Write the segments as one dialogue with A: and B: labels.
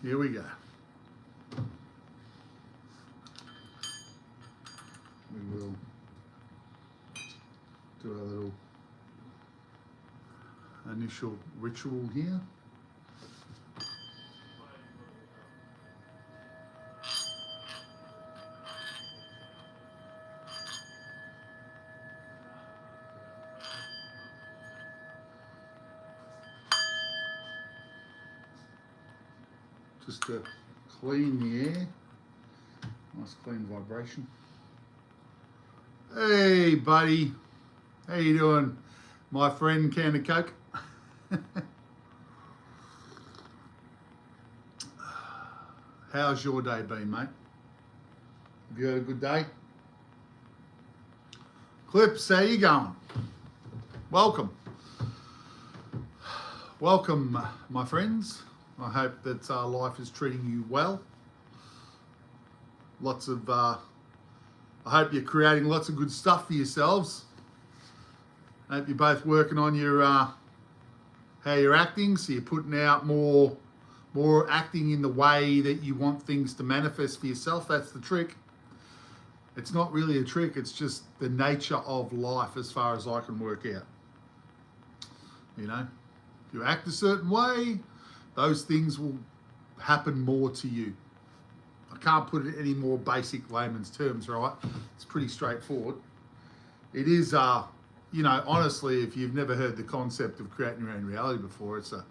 A: Here we go. We will do a little initial ritual here. Just to clean the air. Nice clean vibration. Hey buddy, how you doing, my friend Can of Coke? How's your day been, mate? Have you had a good day? Clips, how you going? Welcome. Welcome, my friends. I hope that life is treating you well. I hope you're creating lots of good stuff for yourselves. I hope you're both working on your how you're acting, so you're putting out more acting in the way that you want things to manifest for yourself. That's the trick. It's not really a trick, it's just the nature of life as far as I can work out. You know, if you act a certain way, those things will happen more to you. I can't put it in any more basic layman's terms, right? It's pretty straightforward. It is, you know, honestly, if you've never heard the concept of creating your own reality before, it's a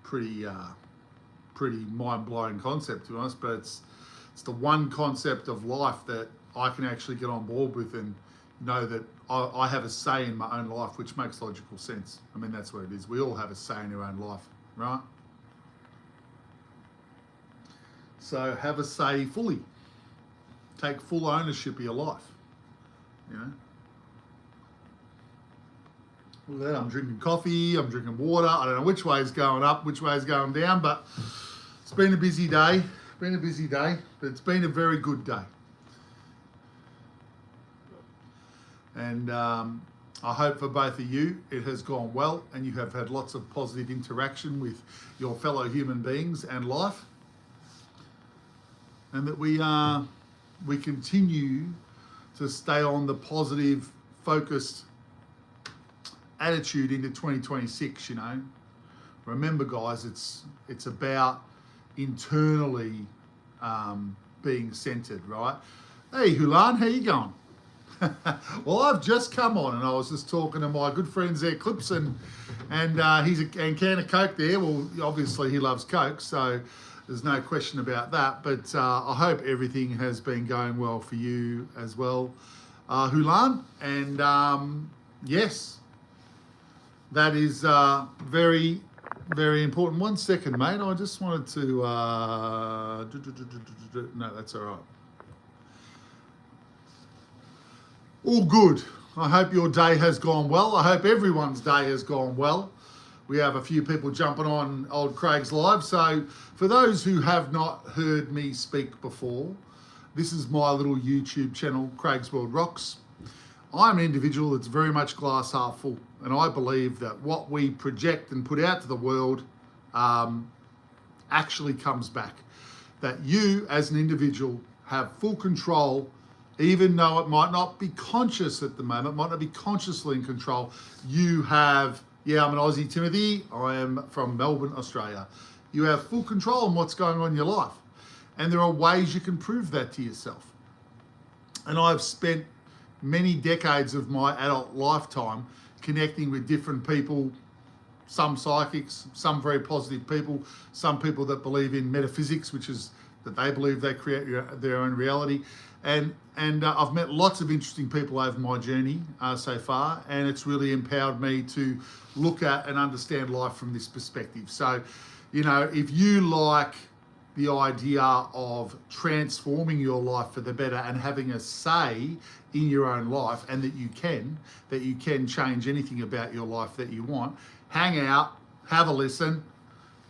A: pretty mind-blowing concept, to be honest, but it's the one concept of life that I can actually get on board with and know that I have a say in my own life, which makes logical sense. I mean, that's what it is. We all have a say in our own life, right? So have a say fully. Take full ownership of your life, you know. Look at that, I'm drinking coffee, I'm drinking water. I don't know which way is going up, which way is going down, but it's been a busy day. But it's been a very good day. And I hope for both of you it has gone well and you have had lots of positive interaction with your fellow human beings and life. And that we continue to stay on the positive, focused attitude into 2026, you know. Remember, guys, it's about internally being centered, right? Hey, Hulan, how you going? Well, I've just come on and I was just talking to my good friends there, Clips, and he's a Can of Coke there. Well, obviously he loves Coke, so there's no question about that, but I hope everything has been going well for you as well, Hulan. And yes, that is very, very important. 1 second, mate. I just wanted to... no, that's all right. All good. I hope your day has gone well. I hope everyone's day has gone well. We have a few people jumping on old Craig's live. So for those who have not heard me speak before, this is my little YouTube channel, Craigsworldrocks. I'm an individual that's very much glass half full. And I believe that what we project and put out to the world actually comes back. That you as an individual have full control, even though it might not be conscious at the moment, might not be consciously in control. You have... Yeah, I'm an Aussie, Timothy. I am from Melbourne, Australia. You have full control on what's going on in your life. And there are ways you can prove that to yourself. And I've spent many decades of my adult lifetime connecting with different people, some psychics, some very positive people, some people that believe in metaphysics, which is that they believe they create their own reality. And I've met lots of interesting people over my journey so far, and it's really empowered me to look at and understand life from this perspective. So, you know, if you like the idea of transforming your life for the better and having a say in your own life, and that you can change anything about your life that you want, hang out, have a listen.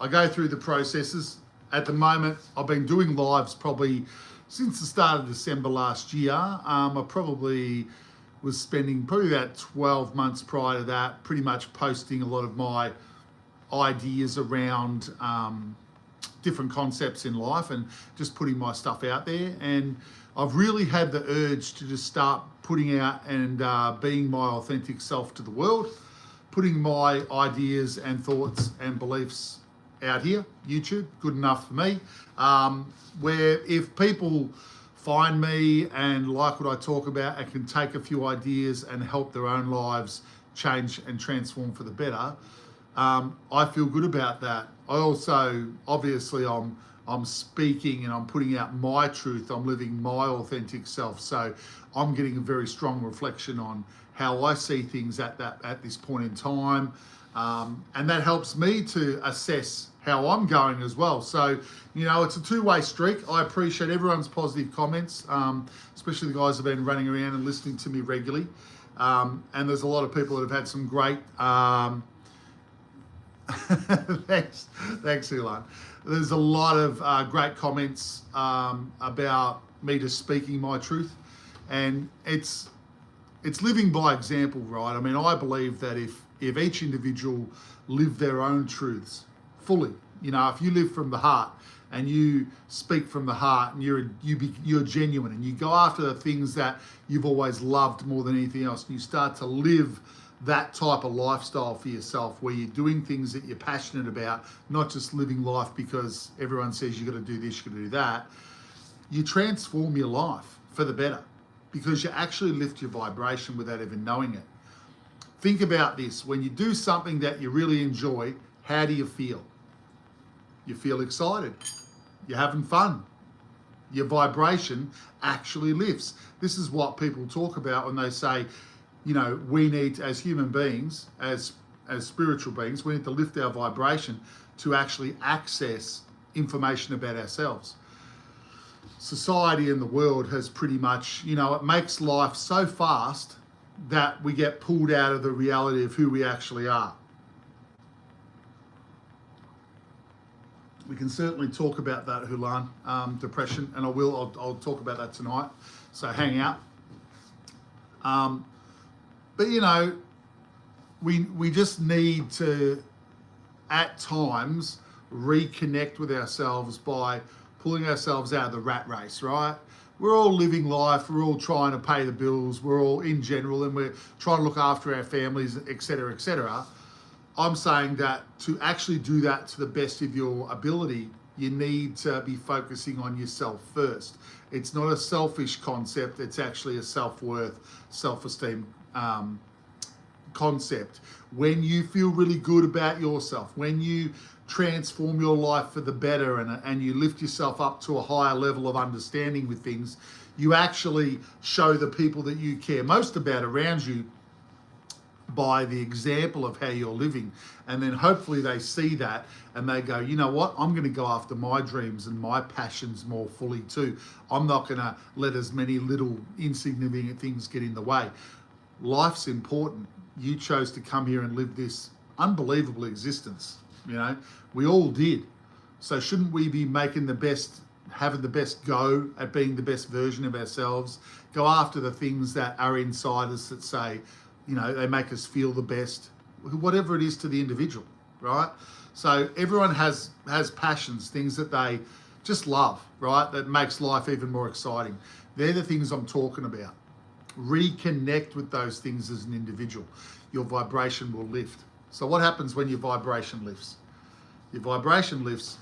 A: I go through the processes. At the moment, I've been doing lives probably since the start of December last year. I probably was spending probably about 12 months prior to that, pretty much posting a lot of my ideas around different concepts in life and just putting my stuff out there. And I've really had the urge to just start putting out and being my authentic self to the world, putting my ideas and thoughts and beliefs out here. YouTube, good enough for me. Where if people find me and like what I talk about and can take a few ideas and help their own lives change and transform for the better, I feel good about that. I also, obviously, I'm speaking and I'm putting out my truth. I'm living my authentic self. So I'm getting a very strong reflection on how I see things at this point in time. And that helps me to assess how I'm going as well. So, it's a two-way streak. I appreciate everyone's positive comments, especially the guys who have been running around and listening to me regularly. And there's a lot of people that have had some great, thanks Ilan. There's a lot of great comments about me just speaking my truth. And it's living by example, right? I mean, I believe that if each individual lived their own truths fully, if you live from the heart and you speak from the heart and you're genuine and you go after the things that you've always loved more than anything else, and you start to live that type of lifestyle for yourself where you're doing things that you're passionate about, not just living life because everyone says you got to do this, you got to do that, you transform your life for the better because you actually lift your vibration without even knowing it. Think about this. When you do something that you really enjoy, how do you feel? You feel excited. You're having fun. Your vibration actually lifts. This is what people talk about when they say, we need, as human beings, as spiritual beings, we need to lift our vibration to actually access information about ourselves. Society and the world has pretty much, it makes life so fast that we get pulled out of the reality of who we actually are. We can certainly talk about that, Hulan, depression, and I'll talk about that tonight, so hang out. But we just need to, at times, reconnect with ourselves by pulling ourselves out of the rat race, right? We're all living life, we're all trying to pay the bills, we're all in general, and we're trying to look after our families, etc., etc. I'm saying that to actually do that to the best of your ability, you need to be focusing on yourself first. It's not a selfish concept, it's actually a self-worth, self-esteem concept. When you feel really good about yourself, when you transform your life for the better and you lift yourself up to a higher level of understanding with things, you actually show the people that you care most about around you by the example of how you're living. And then hopefully they see that and they go, you know what, I'm going to go after my dreams and my passions more fully too. I'm not going to let as many little insignificant things get in the way. Life's important. You chose to come here and live this unbelievable existence. We all did. So shouldn't we be having the best go at being the best version of ourselves? Go after the things that are inside us that say, they make us feel the best, whatever it is to the individual, right? So everyone has passions, things that they just love, right? That makes life even more exciting. They're the things I'm talking about. Reconnect with those things as an individual. Your vibration will lift. So what happens when your vibration lifts? Your vibration lifts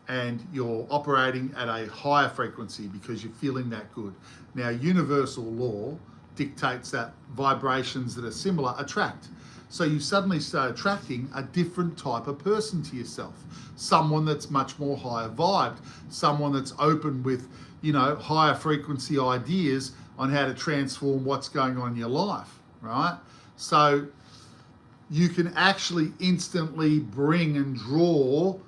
A: and you're operating at a higher frequency because you're feeling that good. Now, universal law dictates that vibrations that are similar attract. So you suddenly start attracting a different type of person to yourself. Someone that's much more higher vibed, someone that's open with, higher frequency ideas on how to transform what's going on in your life, right? So you can actually instantly bring and draw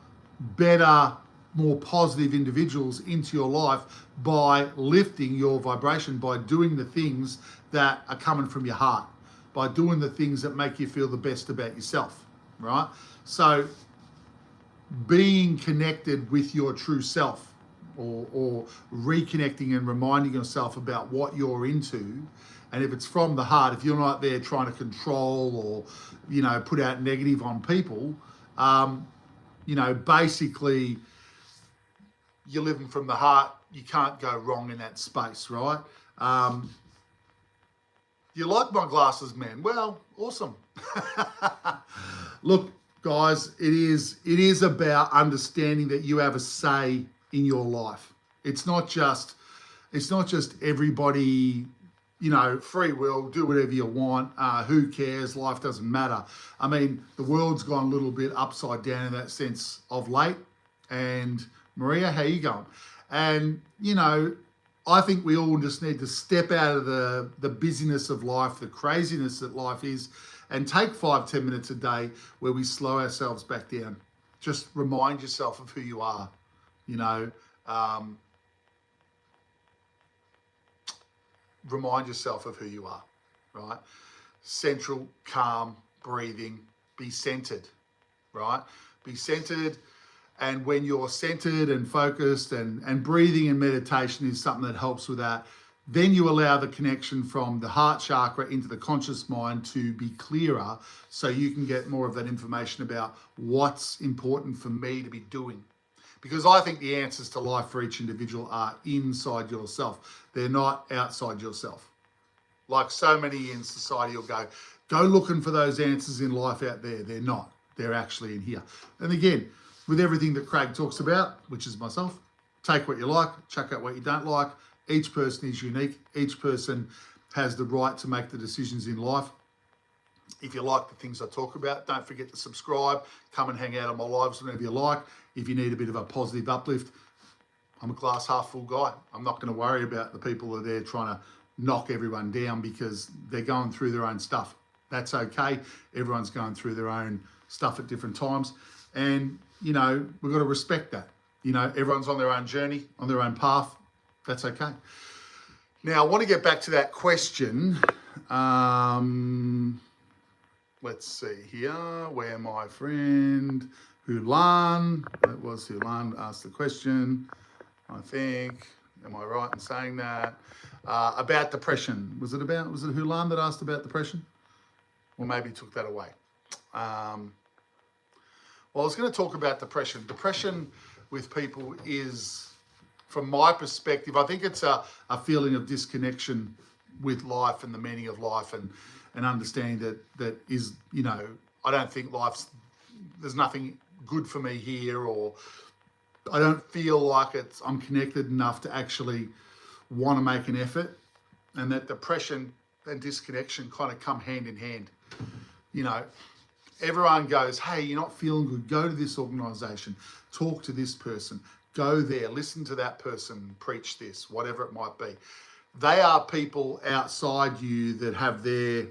A: better, more positive individuals into your life by lifting your vibration, by doing the things that are coming from your heart, by doing the things that make you feel the best about yourself, right? So being connected with your true self, or reconnecting and reminding yourself about what you're into. And if it's from the heart, if you're not there trying to control or, put out negative on people, basically you're living from the heart. You can't go wrong in that space, right? You like my glasses, man? Well, awesome. Look, guys, it is about understanding that you have a say in your life. It's not just everybody, free will, do whatever you want. Who cares? Life doesn't matter. I mean, the world's gone a little bit upside down in that sense of late. And Maria, how you going? And, I think we all just need to step out of the busyness of life, the craziness that life is, and take 5-10 minutes a day where we slow ourselves back down. Just remind yourself of who you are, remind yourself of who you are, right? Central, calm, breathing, be centered, right? Be centered. And when you're centered and focused and breathing and meditation is something that helps with that, then you allow the connection from the heart chakra into the conscious mind to be clearer so you can get more of that information about what's important for me to be doing. Because I think the answers to life for each individual are inside yourself. They're not outside yourself. Like so many in society will go looking for those answers in life out there. They're not. They're actually in here. And again, with everything that Craig talks about, which is myself, take what you like, chuck out what you don't like. Each person is unique. Each person has the right to make the decisions in life. If you like the things I talk about, don't forget to subscribe. Come and hang out on my lives whenever you like. If you need a bit of a positive uplift, I'm a glass half full guy. I'm not going to worry about the people that are there trying to knock everyone down because they're going through their own stuff. That's okay. Everyone's going through their own stuff at different times. And, we've got to respect that. Everyone's on their own journey, on their own path. That's okay. Now, I want to get back to that question. Let's see here, where my friend Hulan, that was Hulan asked the question, I think. Am I right in saying that? About depression. Was it Hulan that asked about depression? Or maybe took that away. Well, I was going to talk about depression. Depression with people is, from my perspective, I think it's a feeling of disconnection with life and the meaning of life and understanding that is, I don't think there's nothing good for me here, or I don't feel like I'm connected enough to actually want to make an effort, and that depression and disconnection kind of come hand in hand. Everyone goes, hey, you're not feeling good, go to this organisation, talk to this person, go there, listen to that person, preach this, whatever it might be. They are people outside you that have their,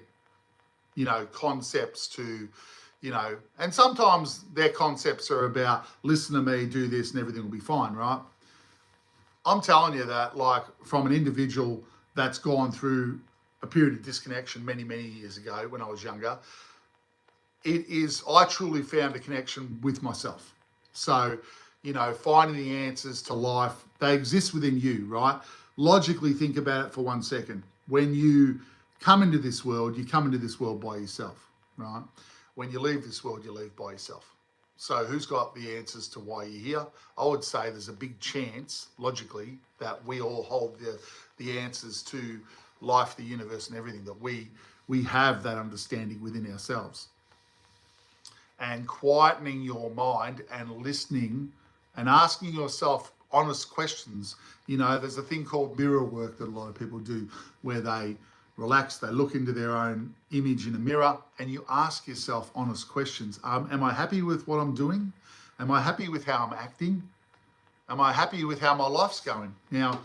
A: concepts to, and sometimes their concepts are about, listen to me, do this, and everything will be fine, right? I'm telling you that, like, from an individual that's gone through a period of disconnection many, many years ago when I was younger, I truly found a connection with myself. So, finding the answers to life, they exist within you, right? Logically think about it for 1 second. When you come into this world, you come into this world by yourself, right? When you leave this world, you leave by yourself. So who's got the answers to why you're here? I would say there's a big chance, logically, that we all hold the answers to life, the universe, and everything, that we have that understanding within ourselves. And quietening your mind and listening and asking yourself honest questions. There's a thing called mirror work that a lot of people do, where they relax, they look into their own image in a mirror, and you ask yourself honest questions. Am I happy with what I'm doing? Am I happy with how I'm acting? Am I happy with how my life's going? Now,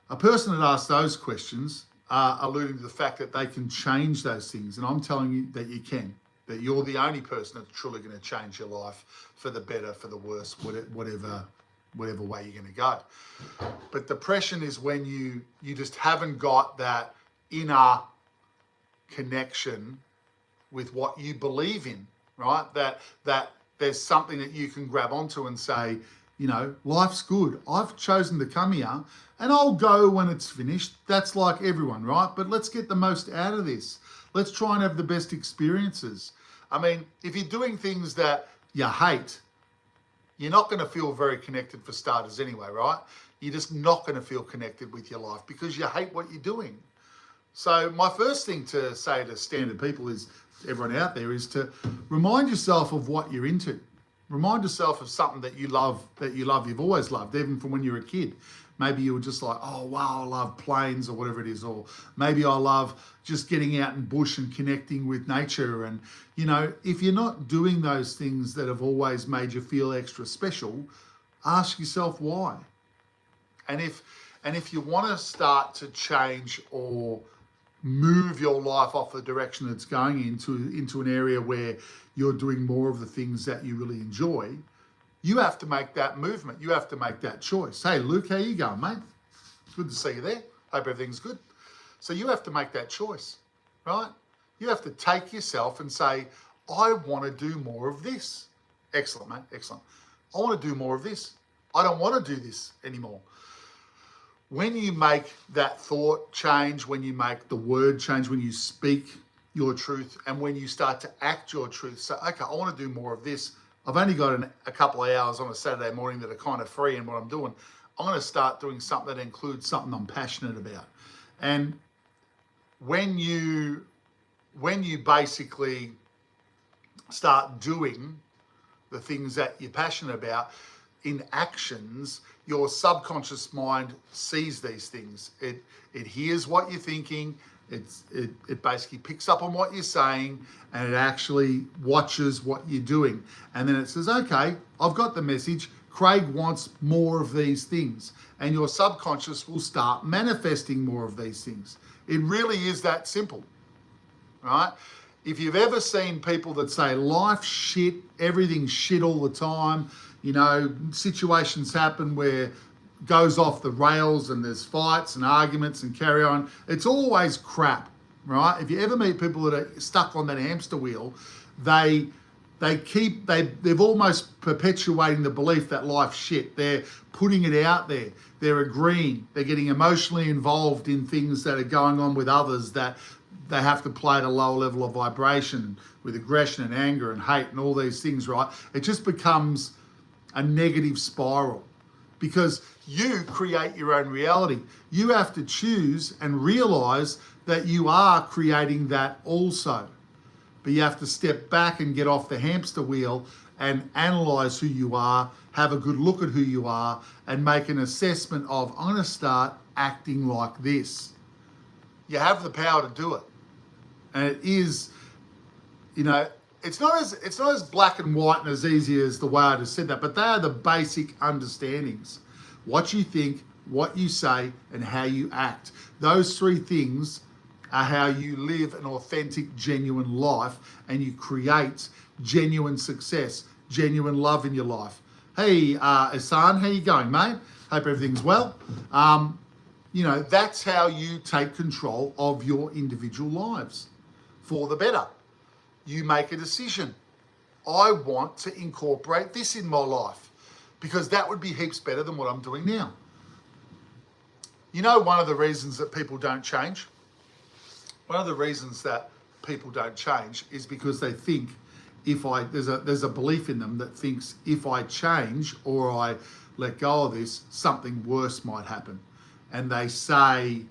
A: a person that asks those questions are alluding to the fact that they can change those things. And I'm telling you that you can. That you're the only person that's truly going to change your life for the better, for the worse, whatever way you're going to go. But depression is when you just haven't got that inner connection with what you believe in, right? That there's something that you can grab onto and say, life's good. I've chosen to come here and I'll go when it's finished. That's like everyone, right? But let's get the most out of this. Let's try and have the best experiences. I mean, if you're doing things that you hate, you're not going to feel very connected for starters anyway, right? You're just not going to feel connected with your life because you hate what you're doing. So my first thing to say to standard people is, everyone out there, is to remind yourself of what you're into. Remind yourself of something that you love, you've always loved, even from when you were a kid. Maybe you were just like, oh, wow, I love planes or whatever it is. Or maybe I love just getting out in bush and connecting with nature. And, you know, if you're not doing those things that have always made you feel extra special, ask yourself why. And if you want to start to change or move your life off the direction it's going into an area where you're doing more of the things that you really enjoy, you have to make that movement. You have to make that choice. Hey, Luke, how you going, mate? Good to see you there. Hope everything's good. So you have to make that choice, right? You have to take yourself and say, I want to do more of this. Excellent, mate. Excellent. I want to do more of this. I don't want to do this anymore. When you make that thought change, when you make the word change, when you speak your truth, and when you start to act your truth, so, okay, I want to do more of this. I've only got a couple of hours on a Saturday morning that are kind of free in what I'm doing. I'm going to start doing something that includes something I'm passionate about. And when you basically start doing the things that you're passionate about in actions, your subconscious mind sees these things. It hears what you're thinking. It basically picks up on what you're saying, and it actually watches what you're doing. And then it says, okay, I've got the message. Craig wants more of these things. And your subconscious will start manifesting more of these things. It really is that simple, right? If you've ever seen people that say life's shit, everything's shit all the time, you know, situations happen where goes off the rails and there's fights and arguments and carry on. It's always crap, right? If you ever meet people that are stuck on that hamster wheel, they've almost perpetuating the belief that life's shit. They're putting it out there. They're agreeing. They're getting emotionally involved in things that are going on with others that they have to play at a lower level of vibration with aggression and anger and hate and all these things, right? It just becomes a negative spiral because you create your own reality. You have to choose and realize that you are creating that also. But you have to step back and get off the hamster wheel and analyze who you are, have a good look at who you are, and make an assessment of, I'm going to start acting like this. You have the power to do it. And it is, you know, it's not as black and white and as easy as the way I just said that, but they are the basic understandings. What you think, what you say, and how you act. Those three things are how you live an authentic, genuine life, and you create genuine success, genuine love in your life. Hey, Asan, how you going, mate? Hope everything's well. You know, that's how you take control of your individual lives for the better. You make a decision. I want to incorporate this in my life because that would be heaps better than what I'm doing now. You know, one of the reasons that people don't change, is because they think there's a belief in them that thinks if I change or I let go of this, something worse might happen. And they say,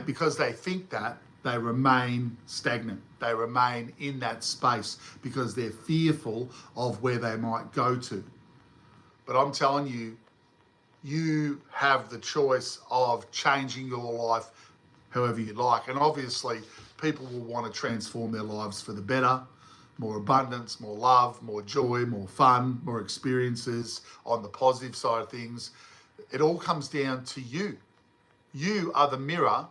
A: because they think that, they remain stagnant. They remain in that space because they're fearful of where they might go to. But I'm telling you, you have the choice of changing your life however you like. And obviously, people will want to transform their lives for the better. More abundance, more love, more joy, more fun, more experiences on the positive side of things. It all comes down to you. You are the mirror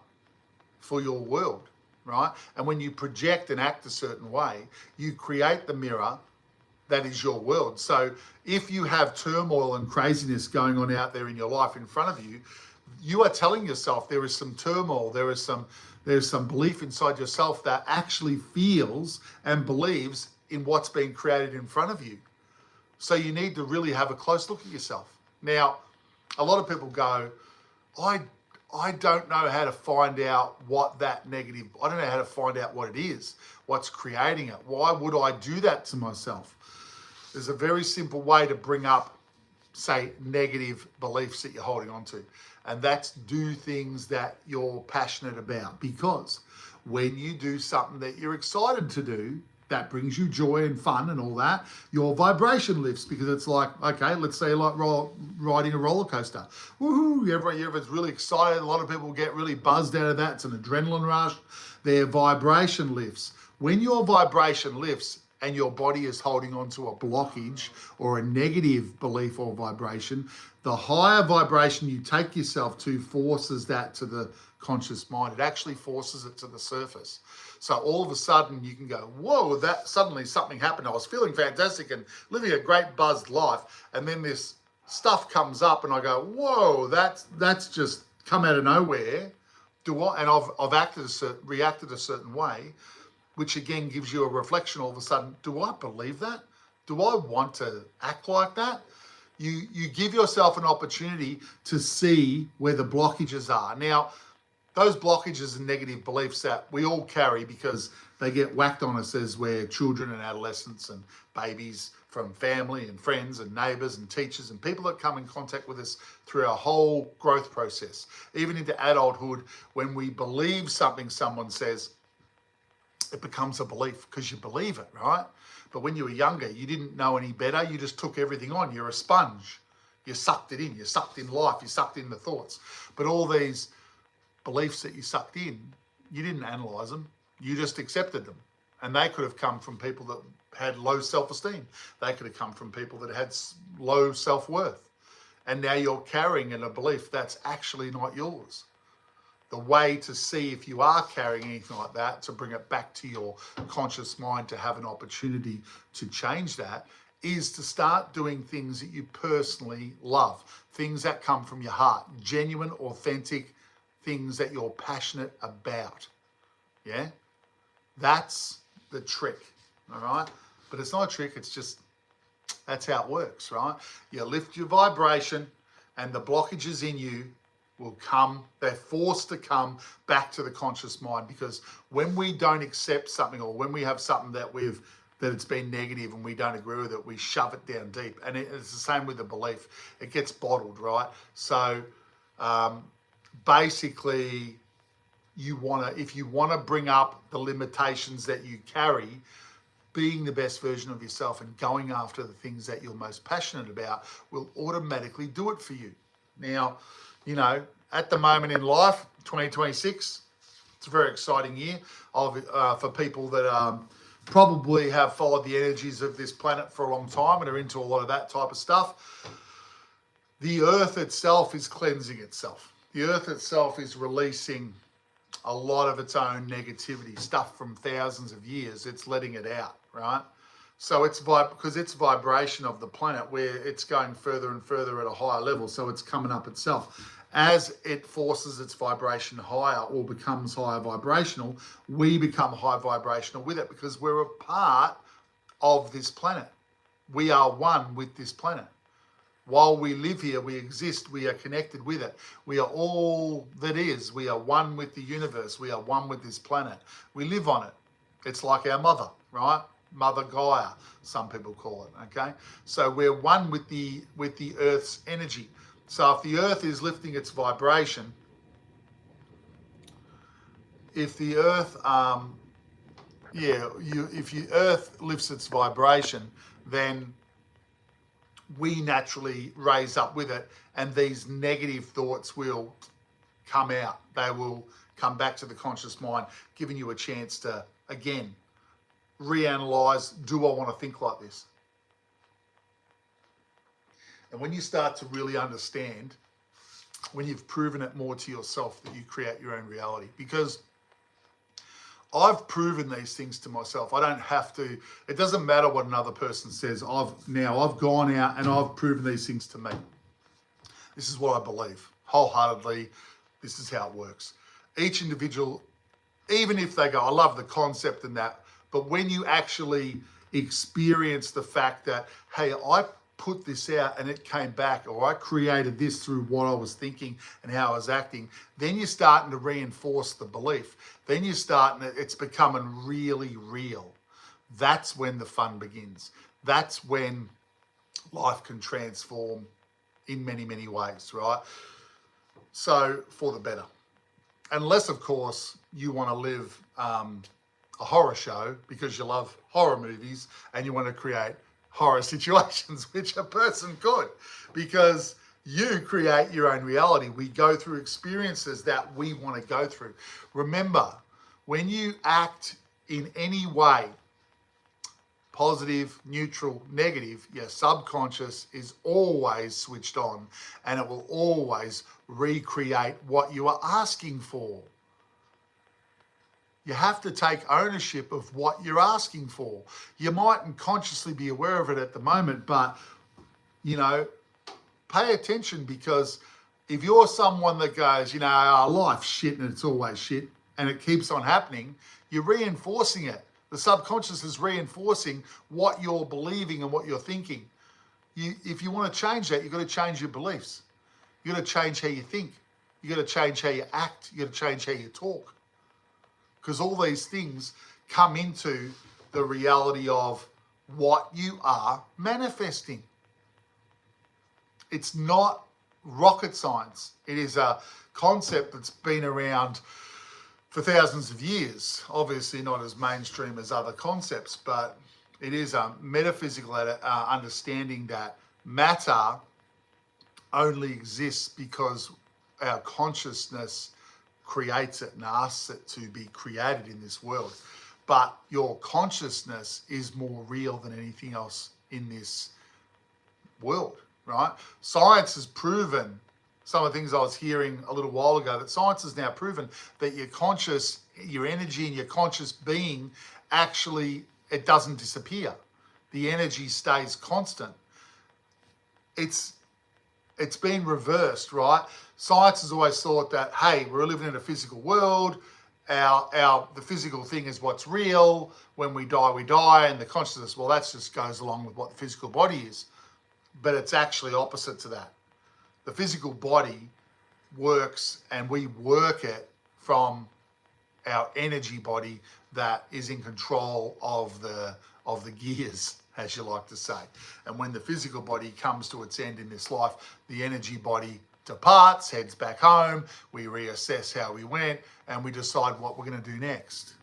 A: for your world, right? And when you project and act a certain way, you create the mirror that is your world. So if you have turmoil and craziness going on out there in your life in front of you, you are telling yourself there is some turmoil, there's some belief inside yourself that actually feels and believes in what's being created in front of you. So you need to really have a close look at yourself. Now, a lot of people go, I don't know how to find out what that negative, I don't know how to find out what it is, what's creating it. Why would I do that to myself? There's a very simple way to bring up, say, negative beliefs that you're holding on to. And that's do things that you're passionate about. Because when you do something that you're excited to do, that brings you joy and fun and all that, your vibration lifts, because it's like, okay, let's say like riding a roller coaster. Woohoo, everyone's really excited. A lot of people get really buzzed out of that. It's an adrenaline rush. Their vibration lifts. When your vibration lifts and your body is holding on to a blockage or a negative belief or vibration, the higher vibration you take yourself to forces that to the conscious mind. It actually forces it to the surface. So all of a sudden you can go, whoa, that suddenly something happened. I was feeling fantastic and living a great buzzed life. And then this stuff comes up and I go, whoa, that's just come out of nowhere. And I've reacted a certain way, which again gives you a reflection all of a sudden. Do I believe that? Do I want to act like that? You give yourself an opportunity to see where the blockages are. Now, those blockages and negative beliefs that we all carry because they get whacked on us as we're children and adolescents and babies, from family and friends and neighbours and teachers and people that come in contact with us through our whole growth process. Even into adulthood, when we believe something someone says, it becomes a belief because you believe it, right? But when you were younger, you didn't know any better. You just took everything on. You're a sponge. You sucked it in. You sucked in life. You sucked in the thoughts. But all these beliefs that you sucked in, you didn't analyse them. You just accepted them. And they could have come from people that had low self-esteem. They could have come from people that had low self-worth. And now you're carrying in a belief that's actually not yours. The way to see if you are carrying anything like that, to bring it back to your conscious mind, to have an opportunity to change that, is to start doing things that you personally love, things that come from your heart, genuine, authentic things that you're passionate about. Yeah? That's the trick, all right? But it's not a trick, it's just, that's how it works, right? You lift your vibration and the blockages in you will come, they're forced to come back to the conscious mind, because when we don't accept something, or when we have something that it's been negative and we don't agree with it, we shove it down deep. And it's the same with the belief. It gets bottled, right? So basically, if you want to bring up the limitations that you carry, being the best version of yourself and going after the things that you're most passionate about will automatically do it for you. Now, at the moment in life, 2026, it's a very exciting year for people that probably have followed the energies of this planet for a long time and are into a lot of that type of stuff. The earth itself is cleansing itself. The earth itself is releasing a lot of its own negativity, stuff from thousands of years. It's letting it out, right? So because it's vibration of the planet, where it's going further and further at a higher level, so it's coming up itself. As it forces its vibration higher or becomes higher vibrational, we become high vibrational with it, because we're a part of this planet. We are one with this planet. While we live here, we exist, we are connected with it. We are all that is. We are one with the universe. We are one with this planet. We live on it. It's like our mother, right? Mother Gaia, some people call it, okay? So we're one with the Earth's energy. So if the Earth is lifting its vibration, if the Earth, if the Earth lifts its vibration, then we naturally raise up with it, and these negative thoughts will come out. They will come back to the conscious mind, giving you a chance to, again, reanalyze, do I want to think like this? And when you start to really understand, when you've proven it more to yourself, that you create your own reality. Because I've proven these things to myself. I don't have to, it doesn't matter what another person says. I've gone out and I've proven these things to me. This is what I believe wholeheartedly. This is how it works. Each individual, even if they go, I love the concept and that, but when you actually experience the fact that, hey, I put this out and it came back, or I created this through what I was thinking and how I was acting, then you're starting to reinforce the belief. Then it's becoming really real. That's when the fun begins. that's when life can transform in many, many ways, right? So for the better. Unless, of course, you want to live a horror show because you love horror movies and you want to create horror situations, which a person could, because you create your own reality. We go through experiences that we want to go through. Remember, when you act in any way, positive, neutral, negative, your subconscious is always switched on and it will always recreate what you are asking for. You have to take ownership of what you're asking for. You mightn't consciously be aware of it at the moment, but, you know, pay attention, because if you're someone that goes, you know, oh, life's shit and it's always shit and it keeps on happening, you're reinforcing it. The subconscious is reinforcing what you're believing and what you're thinking. If you want to change that, you've got to change your beliefs. You've got to change how you think. You've got to change how you act. You've got to change how you talk. Because all these things come into the reality of what you are manifesting. It's not rocket science. It is a concept that's been around for thousands of years. Obviously not as mainstream as other concepts, but it is a metaphysical understanding that matter only exists because our consciousness creates it and asks it to be created in this world. But your consciousness is more real than anything else in this world, right? Science has proven some of the things I was hearing a little while ago, that science has now proven that your conscious, your energy and your conscious being, actually, it doesn't disappear. The energy stays constant. It's been reversed, right? Science has always thought that, hey, we're living in a physical world. The physical thing is what's real. When we die, and the consciousness, well, that just goes along with what the physical body is. But it's actually opposite to that. The physical body works, and we work it from our energy body that is in control of the gears, as you like to say. And when the physical body comes to its end in this life, the energy body departs, heads back home, we reassess how we went, and we decide what we're going to do next,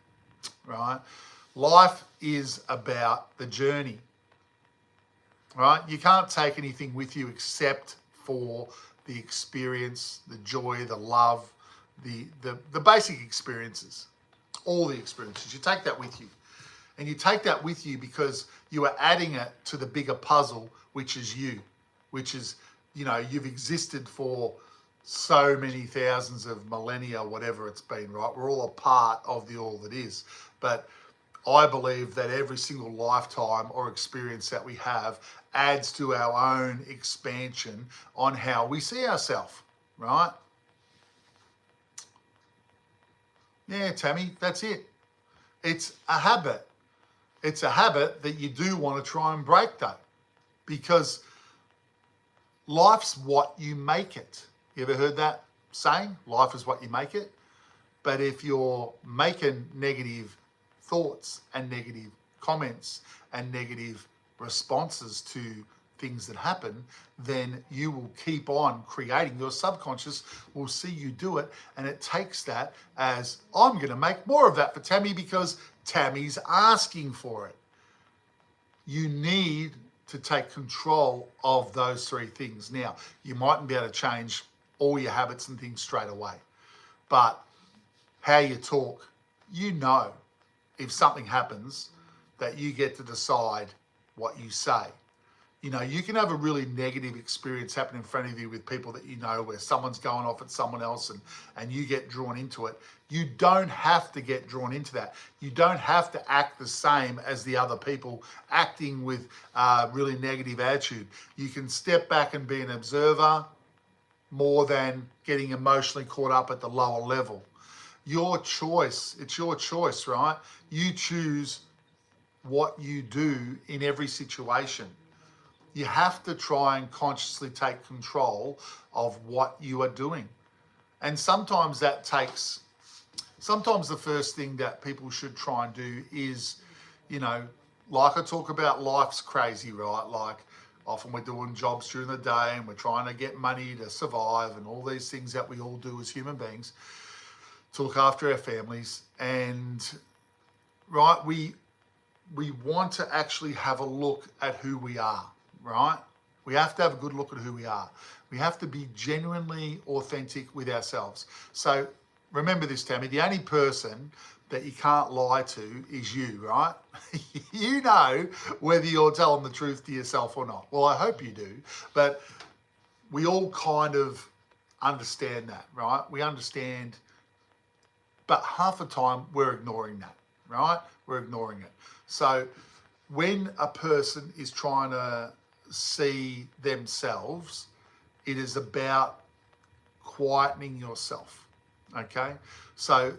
A: right? Life is about the journey, right? You can't take anything with you except for the experience, the joy, the love, the basic experiences, all the experiences. You take that with you. And you take that with you because you are adding it to the bigger puzzle, which is you, which is, you know, you've existed for so many thousands of millennia, whatever it's been, right? We're all a part of the all that is. But I believe that every single lifetime or experience that we have adds to our own expansion on how we see ourselves, right? Yeah, Tammy, that's it. It's a habit. It's a habit that you do want to try and break, though, because life's what you make it. You ever heard that saying? Life is what you make it. But if you're making negative thoughts and negative comments and negative responses to things that happen, then you will keep on creating. Your subconscious will see you do it, and it takes that as, I'm going to make more of that for Tammy because Tammy's asking for it. You need to take control of those three things. Now, you mightn't be able to change all your habits and things straight away, but how you talk, you know, if something happens, that you get to decide what you say. You know, you can have a really negative experience happen in front of you with people that you know, where someone's going off at someone else and you get drawn into it. You don't have to get drawn into that. You don't have to act the same as the other people acting with really negative attitude. You can step back and be an observer more than getting emotionally caught up at the lower level. Your choice. It's your choice, right? You choose what you do in every situation. You have to try and consciously take control of what you are doing. And sometimes that takes, sometimes the first thing that people should try and do is, you know, like I talk about, life's crazy, right? Like often we're doing jobs during the day and we're trying to get money to survive and all these things that we all do as human beings to look after our families. And right, we want to actually have a look at who we are, right? We have to have a good look at who we are. We have to be genuinely authentic with ourselves. So remember this, Tammy, the only person that you can't lie to is you, right? You know whether you're telling the truth to yourself or not. Well, I hope you do, but we all kind of understand that, right? We understand, but half the time we're ignoring that, right? We're ignoring it. So when a person is trying to see themselves, it is about quietening yourself, okay? So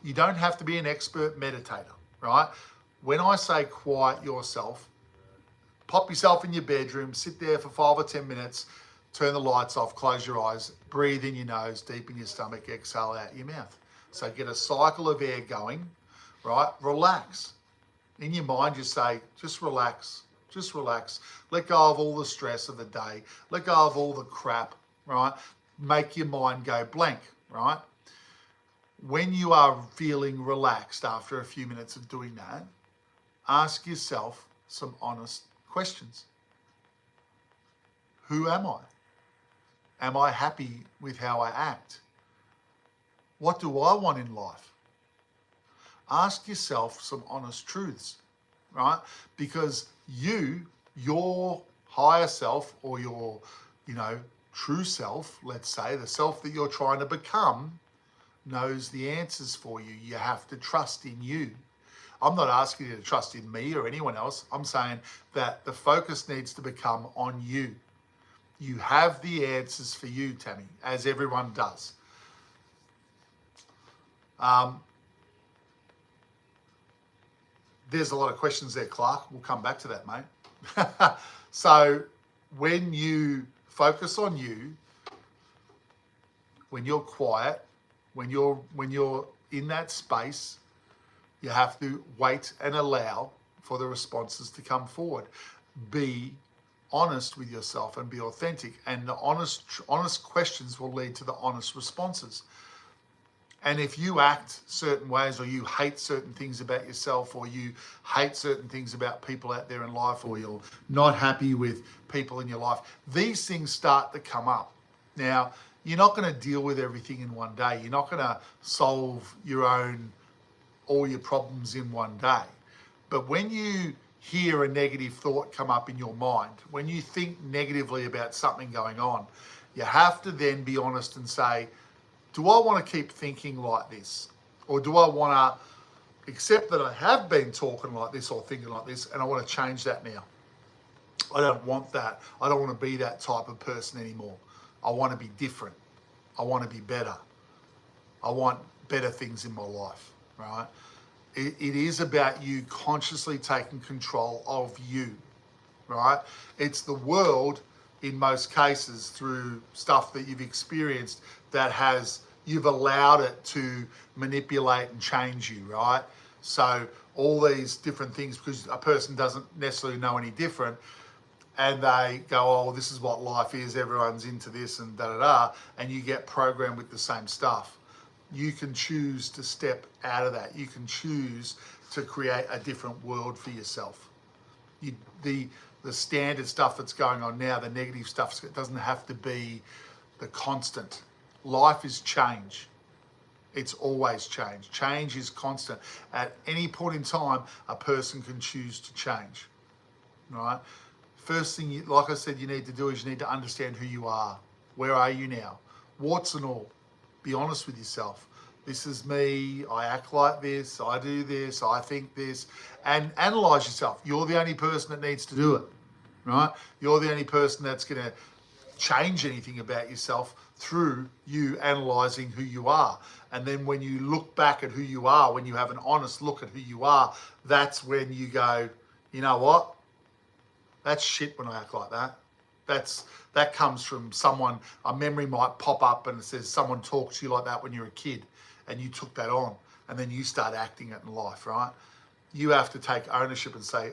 A: you don't have to be an expert meditator, right? When I say quiet yourself, pop yourself in your bedroom, sit there for 5 or 10 minutes, turn the lights off, close your eyes, breathe in your nose, deep in your stomach, exhale out your mouth. So get a cycle of air going, right? Relax. In your mind, you say, just relax, just relax. Let go of all the stress of the day. Let go of all the crap, right? Make your mind go blank, right? When you are feeling relaxed after a few minutes of doing that, ask yourself some honest questions. Who am I? Am I happy with how I act? What do I want in life? Ask yourself some honest truths, right? Because your higher self, or your, true self, let's say, the self that you're trying to become, knows the answers for you. You have to trust in you. I'm not asking you to trust in me or anyone else. I'm saying that the focus needs to become on you. You have the answers for you, Tammy, as everyone does. There's a lot of questions there, Clark. We'll come back to that, mate. So when you focus on you, when you're quiet, when you're in that space, you have to wait and allow for the responses to come forward. Be honest with yourself and be authentic. And the honest questions will lead to the honest responses. And if you act certain ways, or you hate certain things about yourself, or you hate certain things about people out there in life, or you're not happy with people in your life, these things start to come up. Now, you're not going to deal with everything in one day. You're not going to solve all your problems in one day. But when you hear a negative thought come up in your mind, when you think negatively about something going on, you have to then be honest and say, do I want to keep thinking like this? Or do I want to accept that I have been talking like this or thinking like this, and I want to change that now? I don't want that. I don't want to be that type of person anymore. I want to be different. I want to be better. I want better things in my life, right? It is about you consciously taking control of you, right? It's the world, in most cases, through stuff that you've experienced, that you've allowed it to manipulate and change you, right? So all these different things, because a person doesn't necessarily know any different, and they go, oh, this is what life is, everyone's into this and da-da-da, and you get programmed with the same stuff. You can choose to step out of that. You can choose to create a different world for yourself. The standard stuff that's going on now, the negative stuff, it doesn't have to be the constant. Life is change. It's always change. Change is constant. At any point in time, a person can choose to change, right? First thing, like I said, you need to do is you need to understand who you are. Where are you now? Warts and all. Be honest with yourself. This is me. I act like this. I do this. I think this. And analyze yourself. You're the only person that needs to do it, right? You're the only person that's going to change anything about yourself through you analyzing who you are. And then when you look back at who you are, when you have an honest look at who you are, that's when you go, you know what? That's shit when I act like that. That comes from someone. A memory might pop up and it says someone talked to you like that when you were a kid and you took that on, and then you start acting it in life, right? You have to take ownership and say,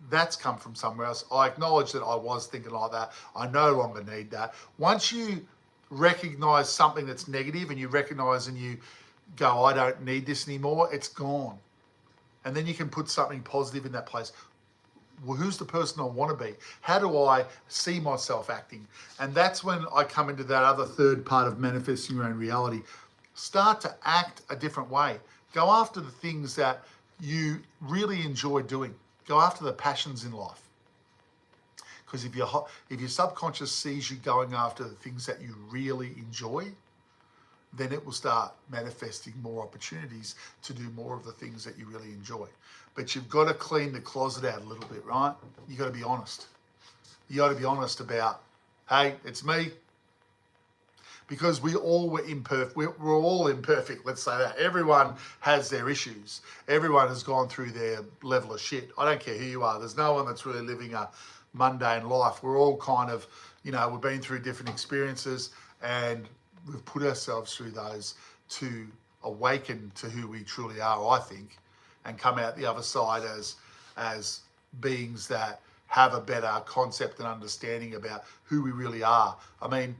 A: that's come from somewhere else. I acknowledge that I was thinking like that. I no longer need that. Once you recognize something that's negative and you recognize and you go, I don't need this anymore, it's gone. And then you can put something positive in that place. Well, who's the person I want to be? How do I see myself acting? And that's when I come into that other third part of manifesting your own reality. Start to act a different way. Go after the things that you really enjoy doing. Go after the passions in life. Because if your subconscious sees you going after the things that you really enjoy, then it will start manifesting more opportunities to do more of the things that you really enjoy. But you've got to clean the closet out a little bit, right? You got to be honest. You got to be honest about, hey, it's me. Because we all were imperfect. We're all imperfect, let's say that. Everyone has their issues. Everyone has gone through their level of shit. I don't care who you are. There's no one that's really living a mundane life. We're all kind of, we've been through different experiences and we've put ourselves through those to awaken to who we truly are, I think, and come out the other side as beings that have a better concept and understanding about who we really are. I mean,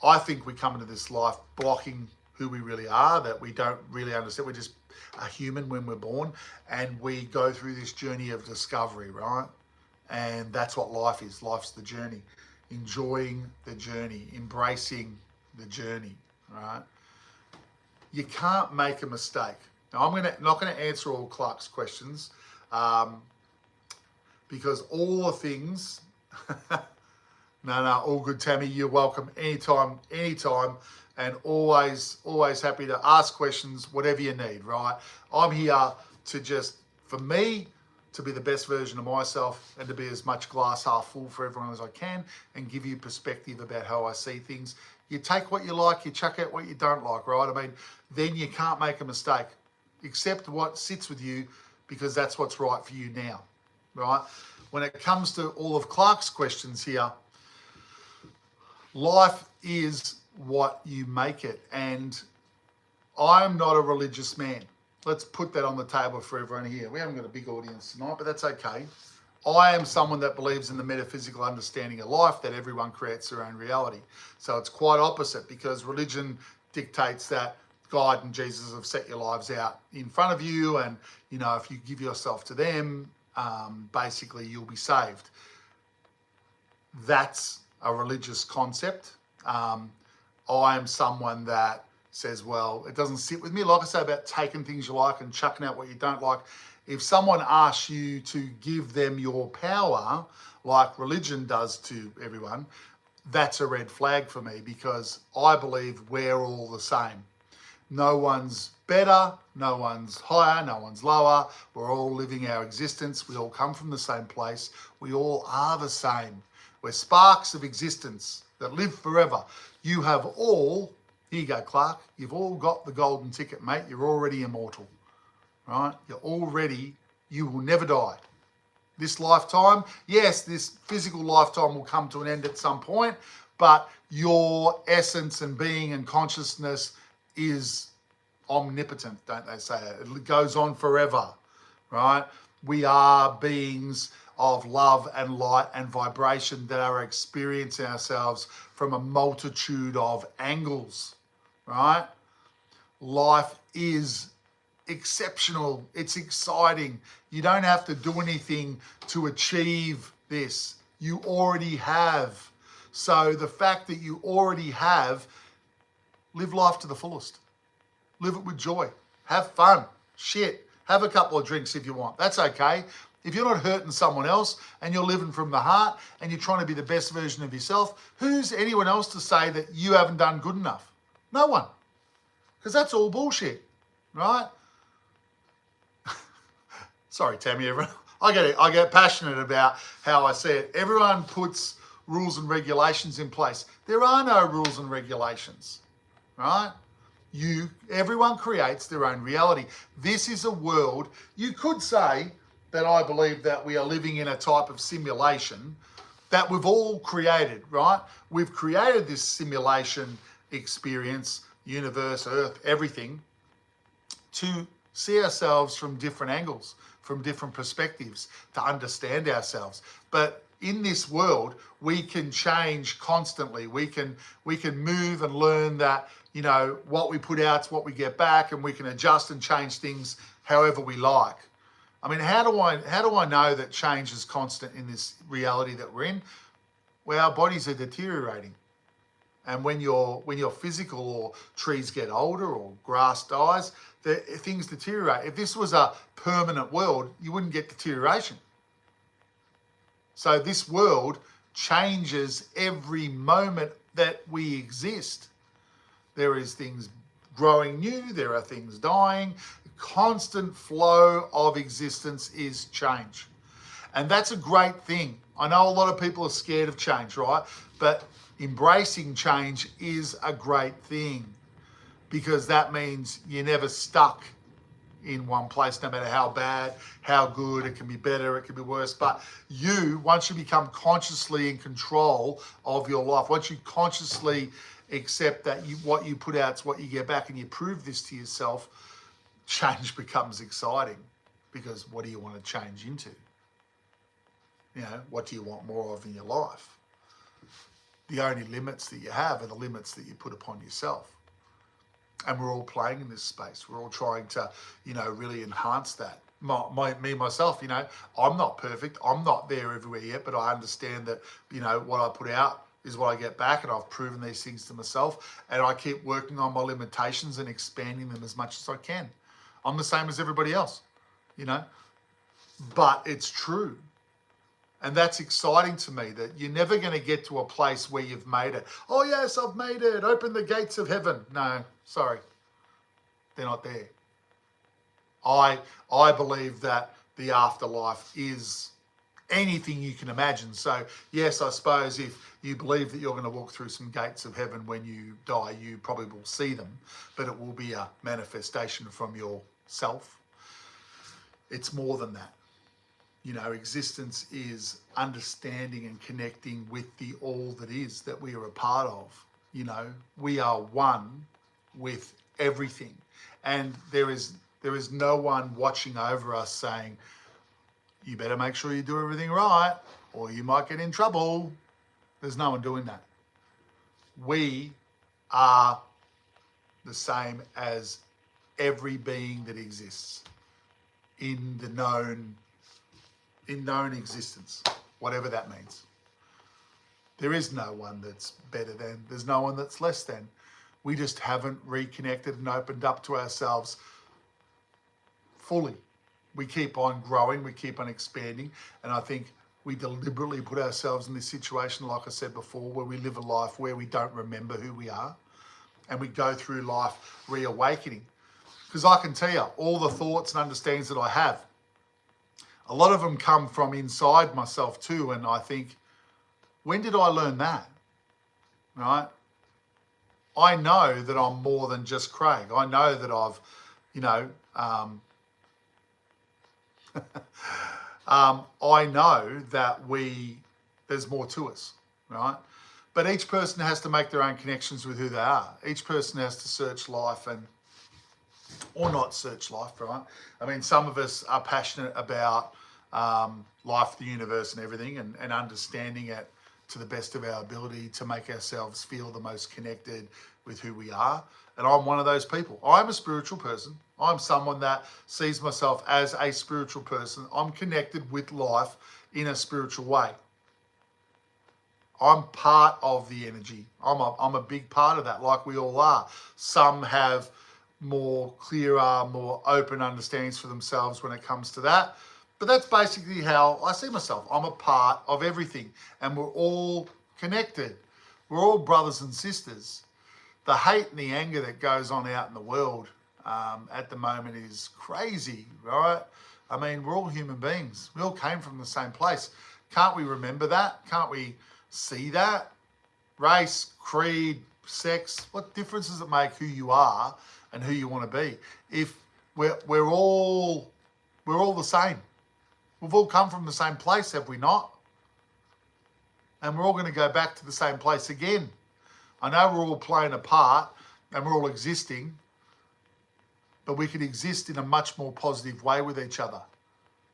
A: I think we come into this life blocking who we really are, that we don't really understand. We're just a human when we're born, and we go through this journey of discovery, right? And that's what life is. Life's the journey. Enjoying the journey, embracing the journey, right? You can't make a mistake. Now, I'm not going to answer all Clark's questions because all the things... No, all good, Tammy. You're welcome anytime, and always happy to ask questions, whatever you need, right? I'm here to just, for me, to be the best version of myself and to be as much glass half full for everyone as I can and give you perspective about how I see things. You take what you like, you chuck out what you don't like, right? I mean, then you can't make a mistake. Accept what sits with you because that's what's right for you now, right? When it comes to all of Clark's questions here, life is what you make it. And I'm not a religious man. Let's put that on the table for everyone here. We haven't got a big audience tonight, but that's okay. I am someone that believes in the metaphysical understanding of life, that everyone creates their own reality. So it's quite opposite, because religion dictates that God and Jesus have set your lives out in front of you. And, if you give yourself to them, basically you'll be saved. That's a religious concept. I am someone that says, well, it doesn't sit with me. Like I say about taking things you like and chucking out what you don't like. If someone asks you to give them your power, like religion does to everyone, that's a red flag for me, because I believe we're all the same. No one's better, no one's higher, no one's lower. We're all living our existence. We all come from the same place. We all are the same. We're sparks of existence that live forever. You have all, here you go, Clark, you've all got the golden ticket, mate. You're already immortal, right? You will never die. This lifetime, yes, this physical lifetime will come to an end at some point, but your essence and being and consciousness is omnipotent, don't they say that? It goes on forever, right? We are beings of love and light and vibration that are experiencing ourselves from a multitude of angles, right? Life is exceptional. It's exciting. You don't have to do anything to achieve this. You already have. So the fact that you already have, live life to the fullest. Live it with joy. Have fun. Shit. Have a couple of drinks if you want. That's okay. If you're not hurting someone else and you're living from the heart and you're trying to be the best version of yourself, who's anyone else to say that you haven't done good enough? No one. Because that's all bullshit, right? Sorry, Tammy, everyone. I get passionate about how I see it. Everyone puts rules and regulations in place. There are no rules and regulations, right? Everyone creates their own reality. This is a world, you could say that I believe that we are living in a type of simulation that we've all created, right? We've created this simulation experience, universe, earth, everything, to see ourselves from different angles, from different perspectives to understand ourselves. But in this world, we can change constantly. We can move and learn that, you know, what we put out is what we get back, and we can adjust and change things however we like. I mean, how do I know that change is constant in this reality that we're in? Well, our bodies are deteriorating. And when you're physical, or trees get older, or grass dies, things deteriorate. If this was a permanent world, you wouldn't get deterioration. So this world changes every moment that we exist. There is things growing new, there are things dying. The constant flow of existence is change. And that's a great thing. I know a lot of people are scared of change, right? But embracing change is a great thing, because that means you're never stuck in one place, no matter how bad, how good. It can be better, it can be worse. But once you become consciously in control of your life, once you consciously accept that what you put out is what you get back, and you prove this to yourself, change becomes exciting. Because what do you want to change into? You know, what do you want more of in your life? The only limits that you have are the limits that you put upon yourself. And we're all playing in this space. We're all trying to, you know, really enhance that. Myself, you know, I'm not perfect. I'm not there everywhere yet, but I understand that, you know, what I put out is what I get back, and I've proven these things to myself, and I keep working on my limitations and expanding them as much as I can. I'm the same as everybody else, you know, but it's true. And that's exciting to me, that you're never going to get to a place where you've made it. Oh, yes, I've made it. Open the gates of heaven. No, sorry. They're not there. I believe that the afterlife is anything you can imagine. So, yes, I suppose if you believe that you're going to walk through some gates of heaven when you die, you probably will see them. But it will be a manifestation from yourself. It's more than that. You know, existence is understanding and connecting with the all that is, that we are a part of. You know, we are one with everything. And there is no one watching over us saying, you better make sure you do everything right, or you might get in trouble. There's no one doing that. We are the same as every being that exists in the known existence, whatever that means. There is no one that's better than, there's no one that's less than. We just haven't reconnected and opened up to ourselves fully. We keep on growing, we keep on expanding, and I think we deliberately put ourselves in this situation, like I said before, where we live a life where we don't remember who we are, and we go through life reawakening. Because I can tell you, all the thoughts and understandings that I have, a lot of them come from inside myself too, and I think, when did I learn that? Right? I know that I'm more than just Craig. I know that I've, you know, I know that there's more to us, right? But each person has to make their own connections with who they are. Each person has to search life or not search life, right? I mean, some of us are passionate about life, the universe and everything, and understanding it to the best of our ability to make ourselves feel the most connected with who we are. And I'm one of those people. I'm a spiritual person. I'm someone that sees myself as a spiritual person. I'm connected with life in a spiritual way. I'm part of the energy. I'm a big part of that, like we all are. Some have more clearer, more open understandings for themselves when it comes to that. But that's basically how I see myself. I'm a part of everything, and we're all connected. We're all brothers and sisters. The hate and the anger that goes on out in the world at the moment is crazy, right? I mean, we're all human beings. We all came from the same place. Can't we remember that? Can't we see that? Race, creed, sex, what difference does it make who you are and who you want to be? If we're all the same. We've all come from the same place, have we not? And we're all going to go back to the same place again. I know we're all playing a part and we're all existing, but we could exist in a much more positive way with each other.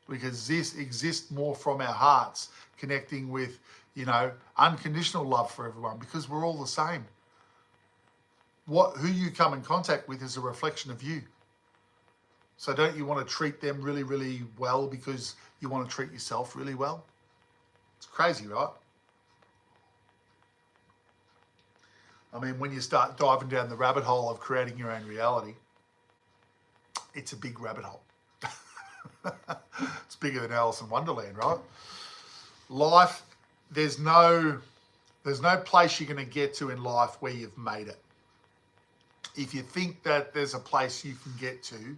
A: because this exists more from our hearts, connecting with, unconditional love for everyone, because we're all the same. Who you come in contact with is a reflection of you. So don't you want to treat them really, really well because you want to treat yourself really well? It's crazy, right? I mean, when you start diving down the rabbit hole of creating your own reality, it's a big rabbit hole. It's bigger than Alice in Wonderland, right? Life, there's no place you're going to get to in life where you've made it. If you think that there's a place you can get to,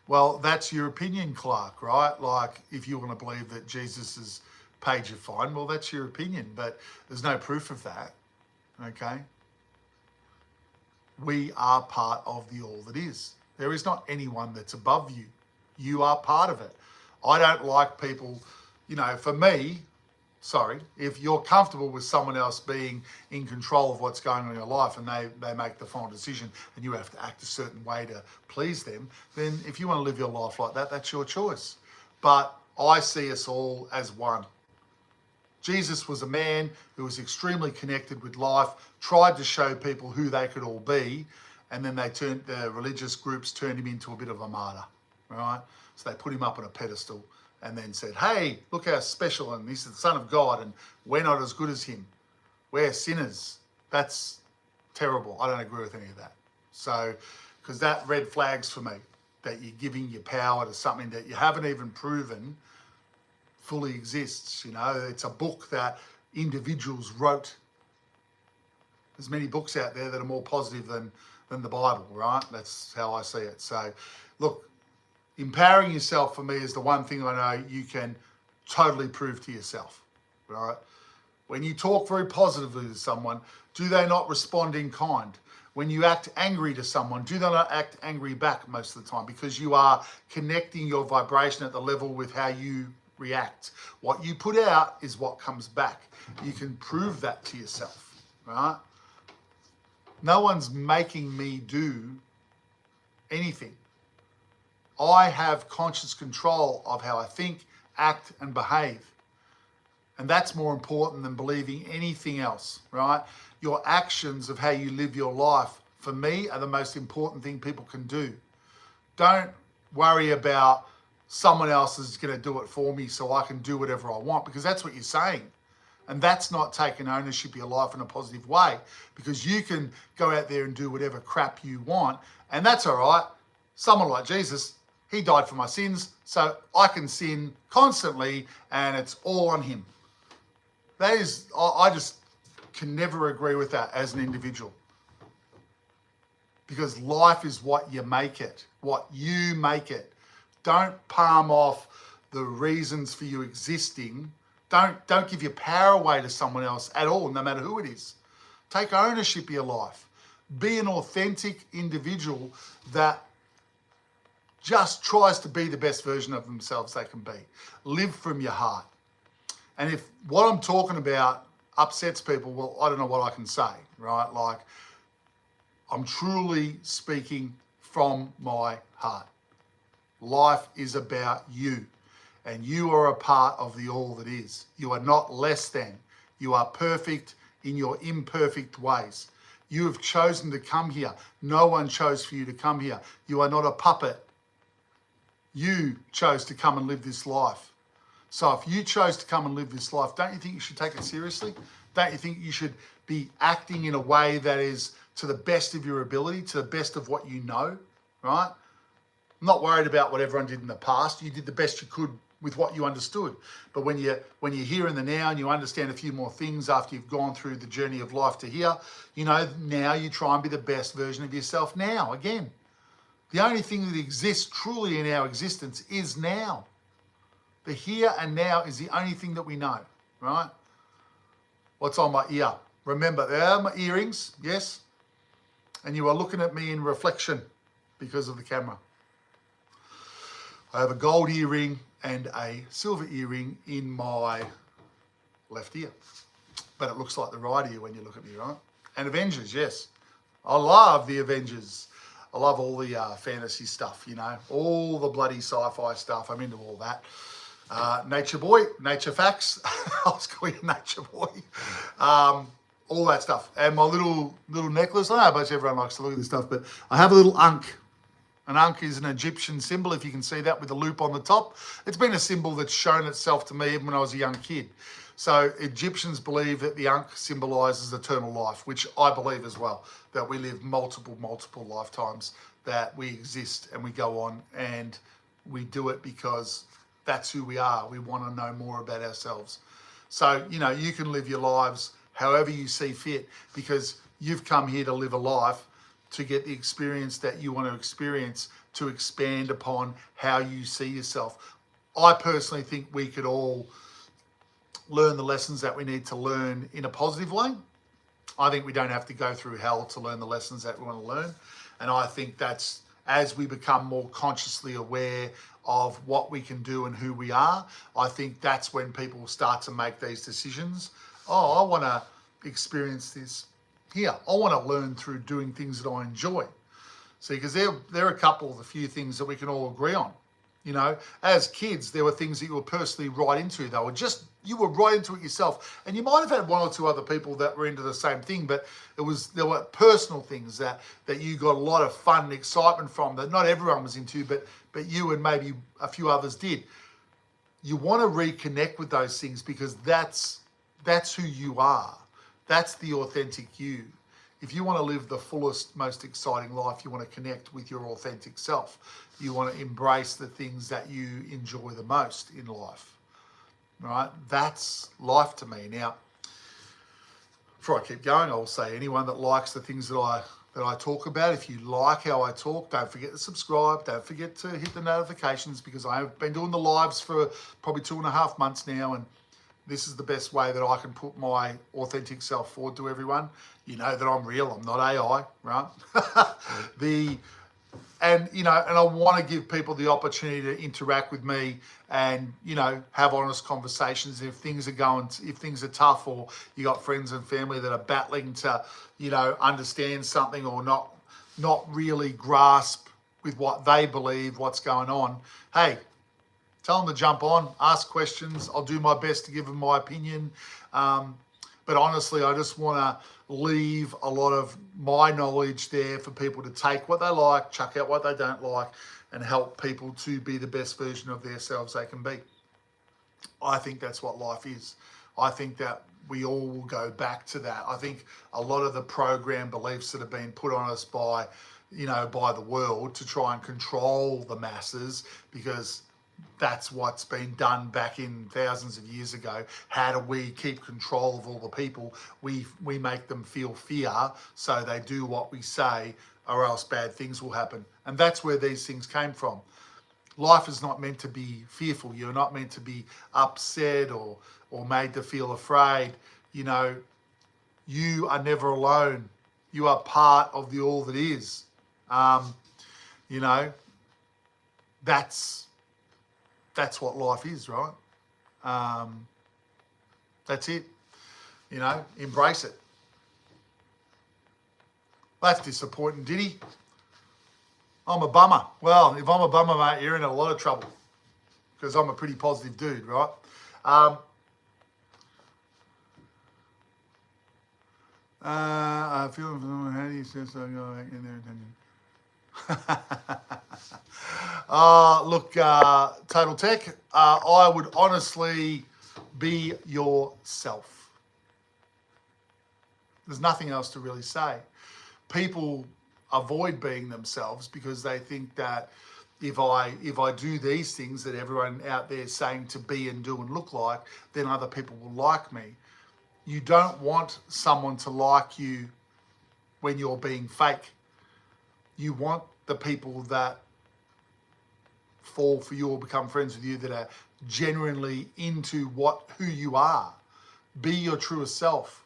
A: well, that's your opinion, Clark, right? Like, if you want to believe that Jesus has paid your fine, well, that's your opinion, but there's no proof of that, okay? We are part of the all that is. There is not anyone that's above you. You are part of it. I don't like people, for me, if you're comfortable with someone else being in control of what's going on in your life and they make the final decision and you have to act a certain way to please them, then if you want to live your life like that, that's your choice. But I see us all as one. Jesus was a man who was extremely connected with life, tried to show people who they could all be, and then the religious groups turned him into a bit of a martyr, right? So they put him up on a pedestal and then said, hey, look how special, and he's the Son of God, and we're not as good as him. We're sinners. That's terrible. I don't agree with any of that. So, because that red flags for me, that you're giving your power to something that you haven't even proven fully exists. It's a book that individuals wrote. There's many books out there that are more positive than the Bible, right? That's how I see it. So, look, empowering yourself for me is the one thing I know you can totally prove to yourself, right? When you talk very positively to someone, do they not respond in kind? When you act angry to someone, do they not act angry back most of the time? Because you are connecting your vibration at the level with how you react. What you put out is what comes back. You can prove that to yourself, right? No one's making me do anything. I have conscious control of how I think, act, and behave. And that's more important than believing anything else, right? Your actions of how you live your life, for me, are the most important thing people can do. Don't worry about someone else is going to do it for me so I can do whatever I want, because that's what you're saying. And that's not taking ownership of your life in a positive way, because you can go out there and do whatever crap you want, and that's all right. Someone like Jesus, he died for my sins, so I can sin constantly, and it's all on him. That is, I just can never agree with that as an individual. Because life is what you make it, what you make it. Don't palm off the reasons for you existing. Don't give your power away to someone else at all, no matter who it is. Take ownership of your life. Be an authentic individual that just tries to be the best version of themselves they can be. Live from your heart. And if what I'm talking about upsets people, well, I don't know what I can say, right? Like, I'm truly speaking from my heart. Life is about you, and you are a part of the all that is. You are not less than. You are perfect in your imperfect ways. You have chosen to come here. No one chose for you to come here. You are not a puppet. You chose to come and live this life. So if you chose to come and live this life, don't you think you should take it seriously? Don't you think you should be acting in a way that is to the best of your ability, to the best of what you know, right? I'm not worried about what everyone did in the past. You did the best you could with what you understood. But when you're here in the now and you understand a few more things after you've gone through the journey of life to here, now you try and be the best version of yourself now, again. The only thing that exists truly in our existence is now. The here and now is the only thing that we know, right? What's on my ear? Remember, they are my earrings, yes? And you are looking at me in reflection because of the camera. I have a gold earring and a silver earring in my left ear. But it looks like the right ear when you look at me, right? And Avengers, yes. I love the Avengers. I love all the fantasy stuff, you know, all the bloody sci-fi stuff. I'm into all that. Nature boy, nature facts. I was calling you nature boy. All that stuff. And my little necklace. I know a bunch of everyone likes to look at this stuff, but I have a little ankh. An ankh is an Egyptian symbol, if you can see that, with a loop on the top. It's been a symbol that's shown itself to me even when I was a young kid. So Egyptians believe that the ankh symbolises eternal life, which I believe as well, that we live multiple lifetimes, that we exist and we go on and we do it because that's who we are. We want to know more about ourselves. So, you know, you can live your lives however you see fit, because you've come here to live a life to get the experience that you want to experience, to expand upon how you see yourself. I personally think we could all learn the lessons that we need to learn in a positive way. I think we don't have to go through hell to learn the lessons that we want to learn. And I think that's as we become more consciously aware of what we can do and who we are, I think that's when people start to make these decisions. Oh, I want to experience this here. I want to learn through doing things that I enjoy. See, because there are a couple of the few things that we can all agree on. You know, as kids, there were things that you were personally right into. They were just, you were right into it yourself. And you might have had one or two other people that were into the same thing, but there were personal things that you got a lot of fun and excitement from that not everyone was into, but you and maybe a few others did. You want to reconnect with those things because that's who you are. That's the authentic you. If you want to live the fullest, most exciting life, you want to connect with your authentic self. You want to embrace the things that you enjoy the most in life, right? That's life to me. Now, before I keep going, I'll say anyone that likes the things that I talk about, if you like how I talk, don't forget to subscribe. Don't forget to hit the notifications, because I have been doing the lives for probably 2.5 months now, and this is the best way that I can put my authentic self forward to everyone. You know that I'm real. I'm not AI, right? And I want to give people the opportunity to interact with me and, you know, have honest conversations. If things are tough, or you got friends and family that are battling to, you know, understand something or not really grasp with what they believe, what's going on. Hey, tell them to jump on, ask questions. I'll do my best to give them my opinion. But honestly, I just want to leave a lot of my knowledge there for people to take what they like, chuck out what they don't like, and help people to be the best version of themselves they can be. I think that's what life is. I think that we all will go back to that. I think a lot of the program beliefs that have been put on us by the world to try and control the masses, because that's what's been done back in thousands of years ago. How do we keep control of all the people? We make them feel fear, so they do what we say, or else bad things will happen. And that's where these things came from. Life is not meant to be fearful. You're not meant to be upset or made to feel afraid. You know, you are never alone. You are part of the all that is. You know, that's what life is, right? That's it. You know, embrace it. That's disappointing, did he? I'm a bummer. Well, if I'm a bummer, mate, you're in a lot of trouble, because I'm a pretty positive dude, right? I feel, how do you say so? Go back in there, look, Total Tech, I would honestly be yourself. There's nothing else to really say. People avoid being themselves because they think that if I do these things that everyone out there is saying to be and do and look like, then other people will like me. You don't want someone to like you when you're being fake. You want the people that fall for you or become friends with you that are genuinely into who you are. Be your truest self.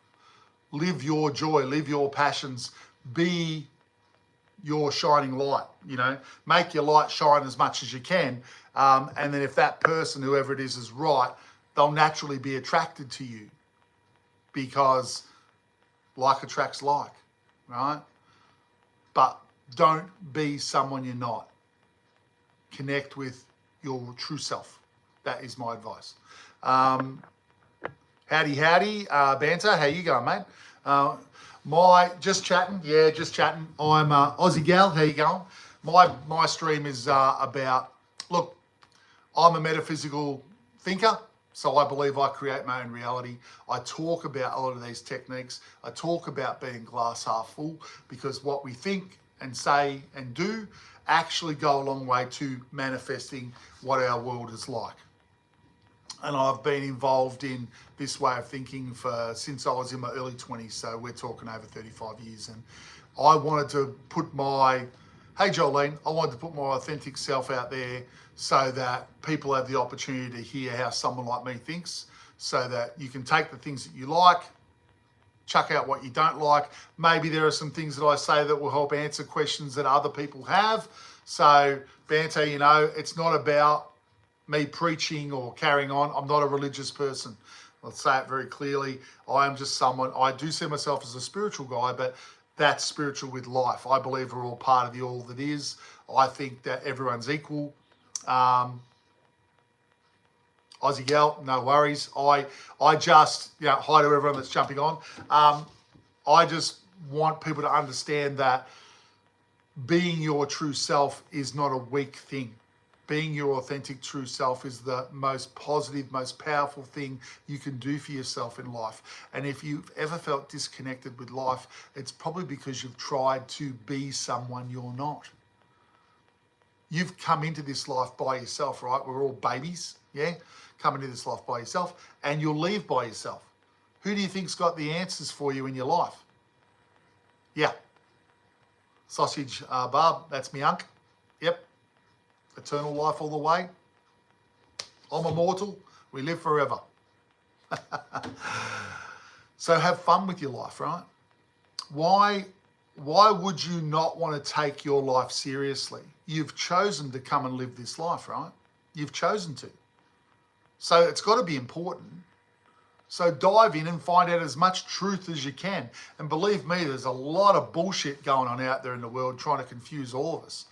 A: Live your joy, live your passions, be your shining light, you know. Make your light shine as much as you can. And then if that person, whoever it is right, they'll naturally be attracted to you, because like attracts like, right? But Don't be someone you're not. Connect with your true self. That is my advice. Howdy, Banter. How you going, mate? Just chatting. Yeah, just chatting. I'm Aussie Gal. How you going? My stream is about, look, I'm a metaphysical thinker, so I believe I create my own reality. I talk about a lot of these techniques. I talk about being glass half full, because what we think and say and do actually go a long way to manifesting what our world is like. And I've been involved in this way of thinking since I was in my early 20s, so we're talking over 35 years. And I wanted to put hey Jolene, I wanted to put my authentic self out there so that people have the opportunity to hear how someone like me thinks, so that you can take the things that you like, chuck out what you don't like. Maybe there are some things that I say that will help answer questions that other people have. So, Banter, it's not about me preaching or carrying on. I'm not a religious person. Let's say it very clearly. I am just someone, I do see myself as a spiritual guy, but that's spiritual with life. I believe we're all part of the all that is. I think that everyone's equal. Aussie Gal, no worries. I just, hi to everyone that's jumping on. I just want people to understand that being your true self is not a weak thing. Being your authentic true self is the most positive, most powerful thing you can do for yourself in life. And if you've ever felt disconnected with life, it's probably because you've tried to be someone you're not. You've come into this life by yourself, right? We're all babies, yeah? Come into this life by yourself, and you'll leave by yourself. Who do you think's got the answers for you in your life? Yeah. Sausage Barb, that's me unk. Yep. Eternal life all the way. I'm immortal. We live forever. So have fun with your life, right? Why would you not want to take your life seriously? You've chosen to come and live this life, right? You've chosen to. So it's got to be important. So dive in and find out as much truth as you can. And believe me, there's a lot of bullshit going on out there in the world trying to confuse all of us.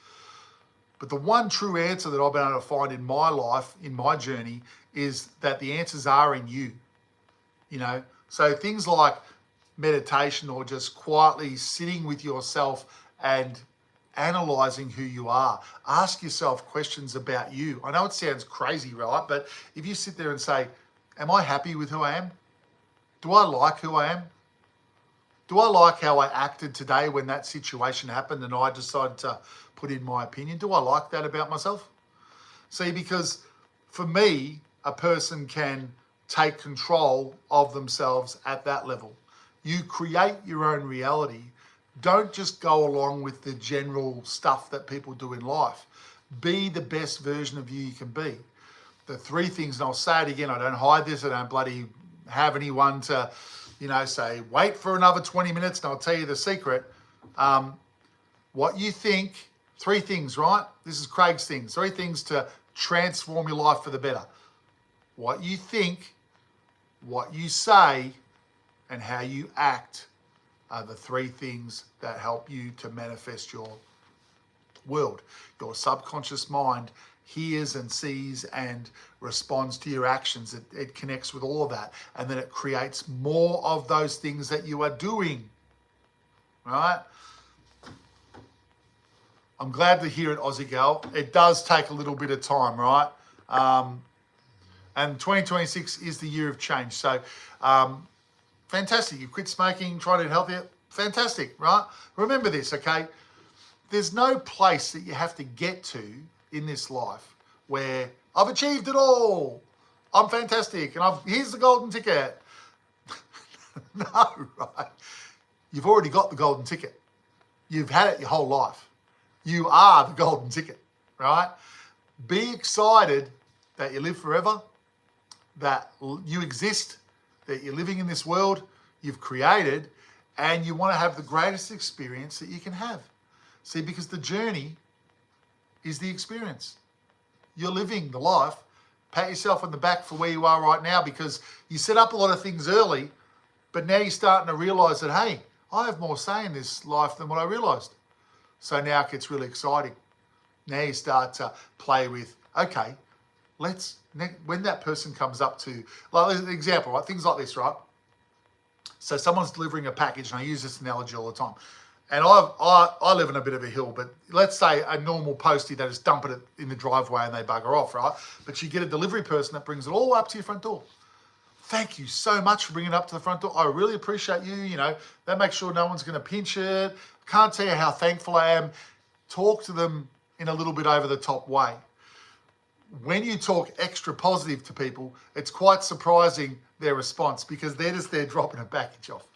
A: But the one true answer that I've been able to find in my life, in my journey, is that the answers are in you. So things like meditation or just quietly sitting with yourself and analyzing who you are. Ask yourself questions about you. I know it sounds crazy, right? But if you sit there and say, am I happy with who I am? Do I like who I am? Do I like how I acted today when that situation happened and I decided to put in my opinion? Do I like that about myself? See, because for me, a person can take control of themselves at that level. You create your own reality. Don't just go along with the general stuff that people do in life. Be the best version of you can be. The three things, and I'll say it again, I don't hide this, I don't bloody have anyone to, say, wait for another 20 minutes and I'll tell you the secret. What you think, three things, right? This is Craig's things. Three things to transform your life for the better. What you think, what you say, and how you act are the three things that help you to manifest your world. Your subconscious mind hears and sees and responds to your actions. It connects with all of that. And then it creates more of those things that you are doing, right? I'm glad to hear it, Aussie Gal. It does take a little bit of time, right? And 2026 is the year of change. So fantastic. You quit smoking, try to eat healthier. Fantastic, right? Remember this, okay? There's no place that you have to get to in this life where I've achieved it all. I'm fantastic. And here's the golden ticket. No, right? You've already got the golden ticket. You've had it your whole life. You are the golden ticket, right? Be excited that you live forever, that you exist, that you're living in this world you've created, and you want to have the greatest experience that you can have. See, because the journey is the experience. You're living the life. Pat yourself on the back for where you are right now, because you set up a lot of things early, but now you're starting to realize that, hey, I have more say in this life than what I realized. So now it gets really exciting. Now you start to play with, okay, when that person comes up to, like an example, right? Things like this, right? So someone's delivering a package, and I use this analogy all the time. And I live in a bit of a hill, but let's say a normal postie, they just dump it in the driveway and they bugger off, right? But you get a delivery person that brings it all up to your front door. Thank you so much for bringing it up to the front door. I really appreciate you. You know, that makes sure no one's going to pinch it. Can't tell you how thankful I am. Talk to them in a little bit over the top way. When you talk extra positive to people, it's quite surprising their response, because they're just there dropping a package off.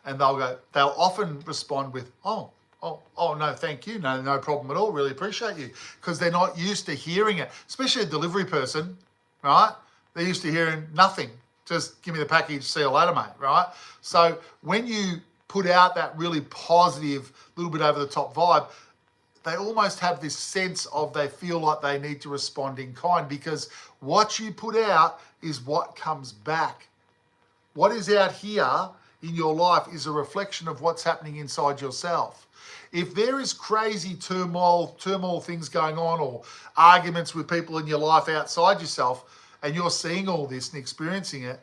A: And they'll often respond with, oh, no, thank you. No problem at all. Really appreciate you. Because they're not used to hearing it, especially a delivery person, right? They're used to hearing nothing. Just give me the package, see you later, mate, right? So when you put out that really positive, little bit over the top vibe, they almost have this sense of they feel like they need to respond in kind, because what you put out is what comes back. What is out here in your life is a reflection of what's happening inside yourself. If there is crazy turmoil things going on, or arguments with people in your life outside yourself, and you're seeing all this and experiencing it,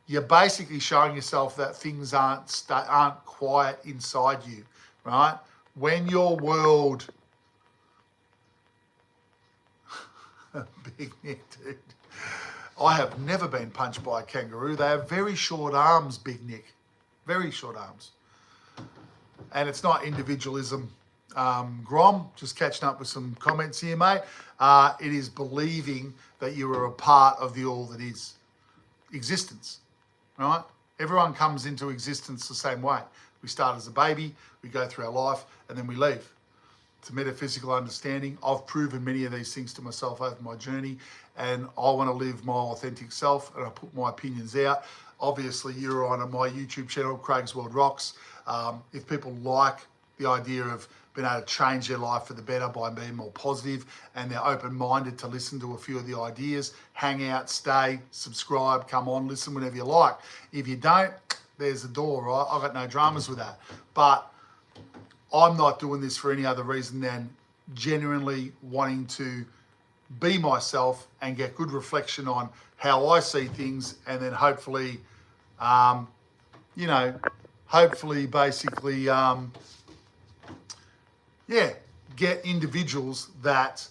A: you're basically showing yourself that things aren't quiet inside you, right? When your world, Big Nick, dude, I have never been punched by a kangaroo. They have very short arms, Big Nick, very short arms. And it's not individualism. Grom, just catching up with some comments here, mate. It is believing that you are a part of the all that is existence, right? Everyone comes into existence the same way. We start as a baby, we go through our life, and then we leave. It's a metaphysical understanding. I've proven many of these things to myself over my journey, and I want to live my authentic self, and I put my opinions out. Obviously, you're on my YouTube channel, Craigsworldrocks. If people like the idea of being able to change their life for the better by being more positive, and they're open-minded to listen to a few of the ideas, hang out, stay, subscribe, come on, listen whenever you like. If you don't, there's the door, right? I've got no dramas with that. But I'm not doing this for any other reason than genuinely wanting to be myself and get good reflection on how I see things, and then hopefully, get individuals that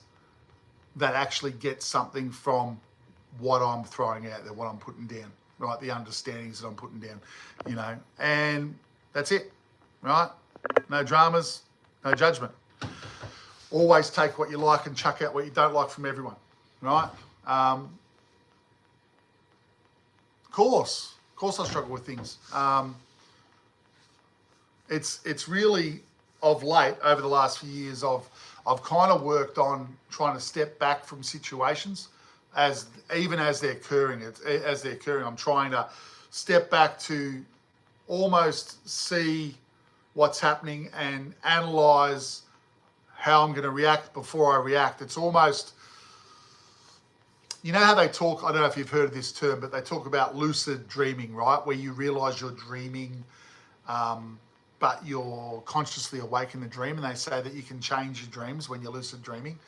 A: actually get something from what I'm throwing out there, what I'm putting down, right? The understandings that I'm putting down, and that's it, right? No dramas, no judgment. Always take what you like and chuck out what you don't like from everyone, right? Of course I struggle with things. It's really, of late, over the last few years, I've kind of worked on trying to step back from situations as they're occurring. I'm trying to step back to almost see what's happening and analyze how I'm going to react before I react. It's almost, you know how they talk, I don't know if you've heard of this term, but they talk about lucid dreaming, right? Where you realize you're dreaming, but you're consciously awake in the dream, and they say that you can change your dreams when you're lucid dreaming.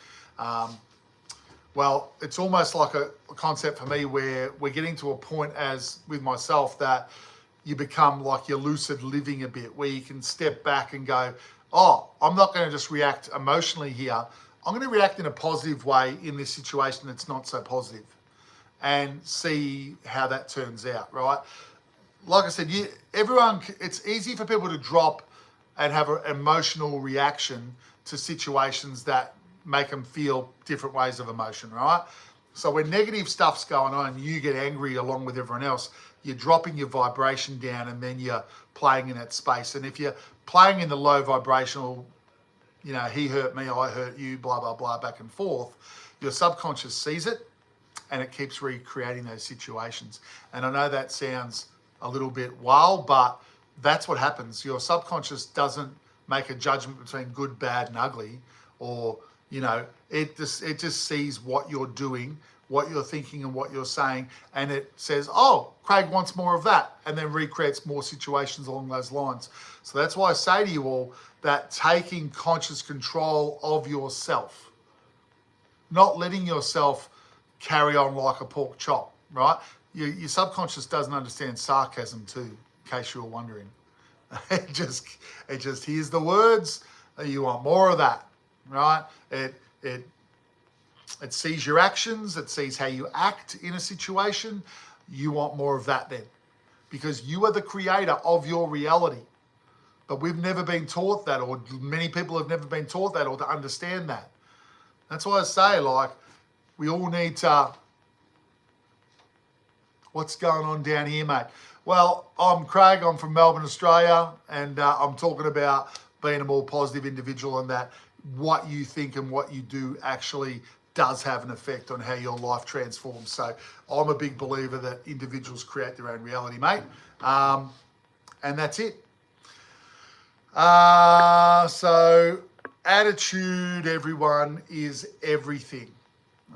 A: Well, it's almost like a concept for me where we're getting to a point, as with myself, that you become like you're lucid living a bit, where you can step back and go, oh, I'm not going to just react emotionally here. I'm going to react in a positive way in this situation that's not so positive, and see how that turns out, right? Like I said, it's easy for people to drop and have an emotional reaction to situations that make them feel different ways of emotion, right? So when negative stuff's going on and you get angry along with everyone else, you're dropping your vibration down, and then you're playing in that space. And if you're playing in the low vibrational, he hurt me, I hurt you, blah, blah, blah, back and forth, your subconscious sees it, and it keeps recreating those situations. And I know that sounds a little bit wild, but that's what happens. Your subconscious doesn't make a judgment between good, bad, and ugly, or it just sees what you're doing what you're thinking and what you're saying, and it says, oh, Craig wants more of that, and then recreates more situations along those lines. So that's why I say to you all that taking conscious control of yourself, not letting yourself carry on like a pork chop, right? Your subconscious doesn't understand sarcasm too, in case you were wondering. It just hears the words, you want more of that, right? It sees your actions, it sees how you act in a situation. You want more of that then, because you are the creator of your reality. But we've never been taught that, or many people have never been taught that, or to understand that. That's why I say, like, we all need to... What's going on down here, mate? Well, I'm Craig, I'm from Melbourne, Australia, and I'm talking about being a more positive individual, and that what you think and what you do actually does have an effect on how your life transforms. So I'm a big believer that individuals create their own reality, mate. And that's it. So attitude, everyone, is everything.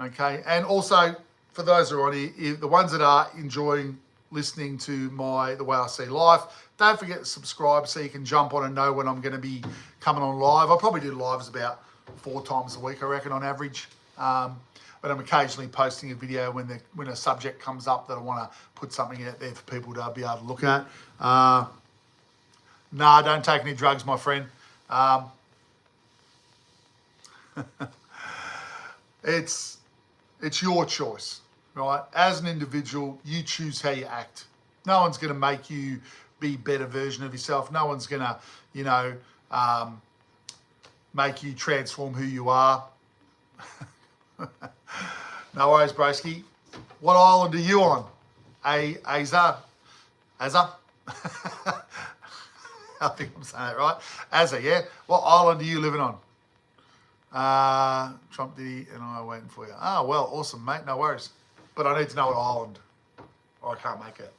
A: Okay. And also, for those who are on here, the ones that are enjoying listening to the way I see life, don't forget to subscribe so you can jump on and know when I'm going to be coming on live. I probably do lives about 4 times a week, I reckon, on average. But I'm occasionally posting a video when a subject comes up that I want to put something out there for people to be able to look at. Nah, don't take any drugs, my friend. It's your choice, right? As an individual, you choose how you act. No one's going to make you be a better version of yourself. No one's going to, make you transform who you are. No worries, broski. What island are you on? Azza? I think I'm saying that right. Azza, yeah? What island are you living on? Trump Diddy and I are waiting for you. Oh, well, awesome, mate. No worries. But I need to know what island, or I can't make it.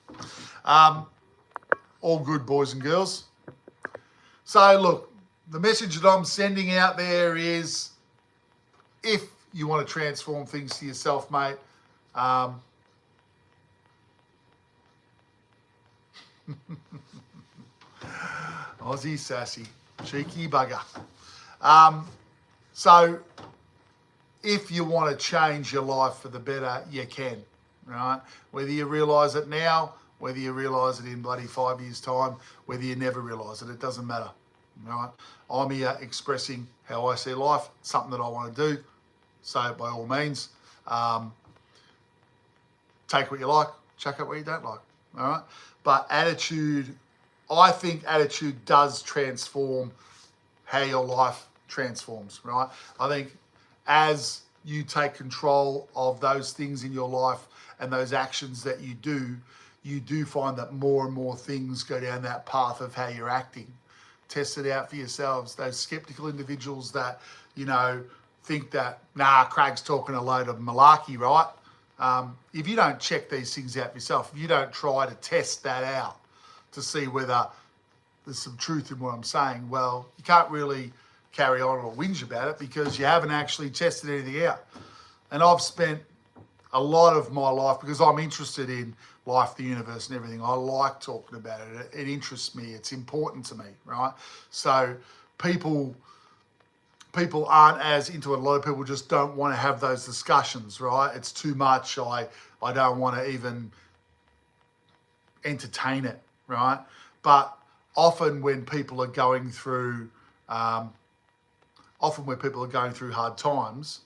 A: All good, boys and girls. So, look, the message that I'm sending out there is, if you want to transform things to yourself, mate, Aussie sassy, cheeky bugger. So if you want to change your life for the better, you can, right? Whether you realise it now, whether you realise it in bloody 5 years' time, whether you never realise it, it doesn't matter, right? I'm here expressing how I see life, something that I want to do. Say it by all means. Take what you like, chuck out what you don't like, all right? But attitude, I think attitude does transform how your life transforms, right? I think as you take control of those things in your life and those actions that you do find that more and more things go down that path of how you're acting. Test it out for yourselves. Those skeptical individuals that, think that, nah, Craig's talking a load of malarkey, right? If you don't check these things out yourself, if you don't try to test that out to see whether there's some truth in what I'm saying, well, you can't really carry on or whinge about it because you haven't actually tested anything out. And I've spent a lot of my life, because I'm interested in life, the universe and everything. I like talking about it. It interests me. It's important to me, right? So people aren't as into it. A lot of people just don't want to have those discussions, right? It's too much. I don't want to even entertain it, right? But often when people are going through hard times,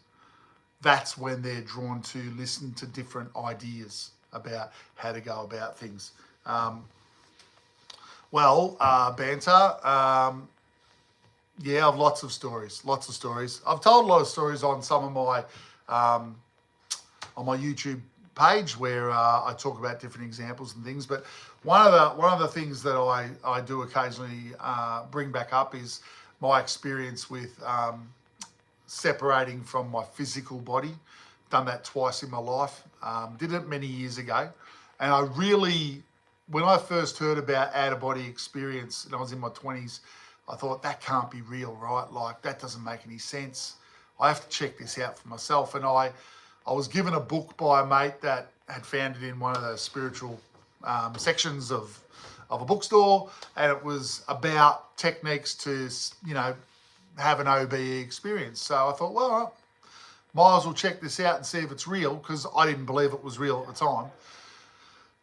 A: that's when they're drawn to listen to different ideas about how to go about things. Banter. Yeah, I've lots of stories. I've told a lot of stories on some of my on my YouTube page where I talk about different examples and things. But one of the things that I do occasionally bring back up is my experience with separating from my physical body. Done that twice in my life. Did it many years ago, and I really, when I first heard about out-of-body experience, and I was in my 20s. I thought, that can't be real, right? Like, that doesn't make any sense. I have to check this out for myself. And I I was given a book by a mate that had found it in one of the spiritual sections of a bookstore, and it was about techniques to, have an OBE experience. So I thought, well, might as well check this out and see if it's real, because I didn't believe it was real at the time.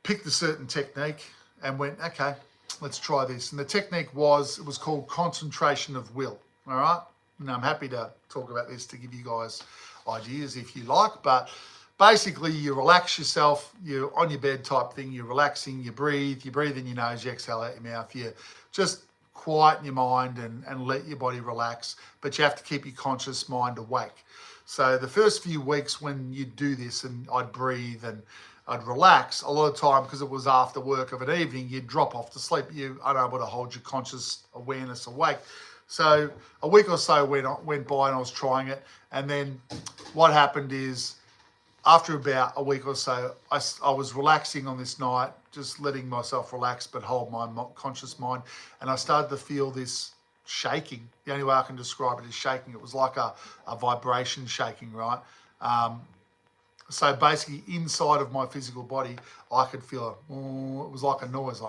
A: Picked a certain technique and went, okay, let's try this. And the technique it was called concentration of will, all right? And I'm happy to talk about this to give you guys ideas if you like, but basically you relax yourself, you're on your bed type thing, you're relaxing, you breathe in your nose, you exhale out your mouth, you just quieten your mind and let your body relax, but you have to keep your conscious mind awake. So the first few weeks when you do this, and I'd breathe and I'd relax, a lot of time, because it was after work of an evening, you'd drop off to sleep. You're unable to hold your conscious awareness awake. So a week or so went by and I was trying it. And then what happened is, after about a week or so, I was relaxing on this night, just letting myself relax but hold my conscious mind. And I started to feel this shaking. The only way I can describe it is shaking. It was like a vibration shaking, right? So basically inside of my physical body, I could feel it was like a noise,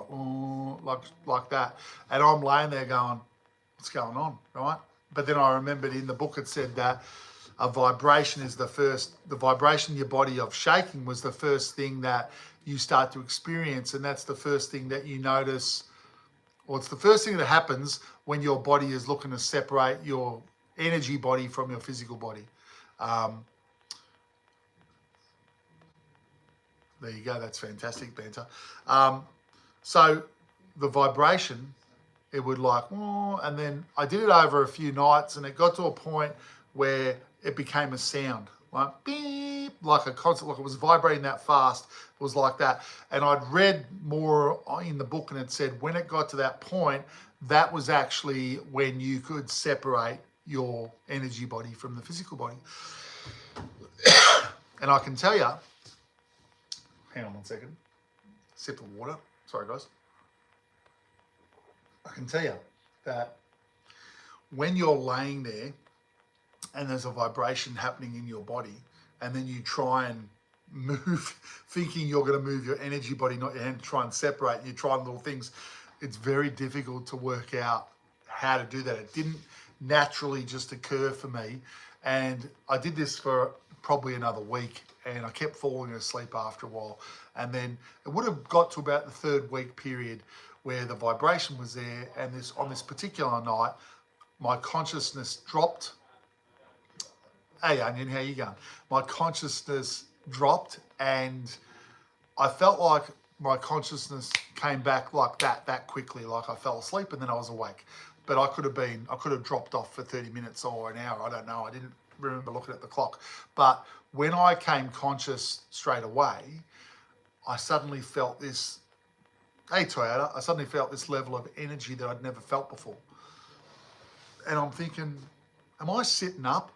A: like that. And I'm laying there going, what's going on, right? But then I remembered in the book it said that a vibration is the vibration in your body of shaking was the first thing that you start to experience. And that's the first thing that you notice, or it's the first thing that happens when your body is looking to separate your energy body from your physical body. There you go. That's fantastic banter. So the vibration, it would and then I did it over a few nights, and it got to a point where it became a sound, like beep, like a concert, like it was vibrating that fast. It was like that. And I'd read more in the book, and it said when it got to that point, that was actually when you could separate your energy body from the physical body. And I can tell you, hang on one second, sip of water. Sorry, guys. I can tell you that when you're laying there and there's a vibration happening in your body, and then you try and move, thinking you're going to move your energy body, not your hand, try and separate, and you're trying little things, it's very difficult to work out how to do that. It didn't naturally just occur for me. And I did this for probably another week, and I kept falling asleep after a while. And then it would have got to about the third week period where the vibration was there, and on this particular night, my consciousness dropped. Hey, Onion, how you going? My consciousness dropped, and I felt like my consciousness came back like that quickly, like I fell asleep and then I was awake. But I could have dropped off for 30 minutes or an hour, I don't know. I didn't remember looking at the clock. But when I came conscious straight away, I suddenly felt this, hey Toyota, I suddenly felt this level of energy that I'd never felt before. And I'm thinking, am I sitting up?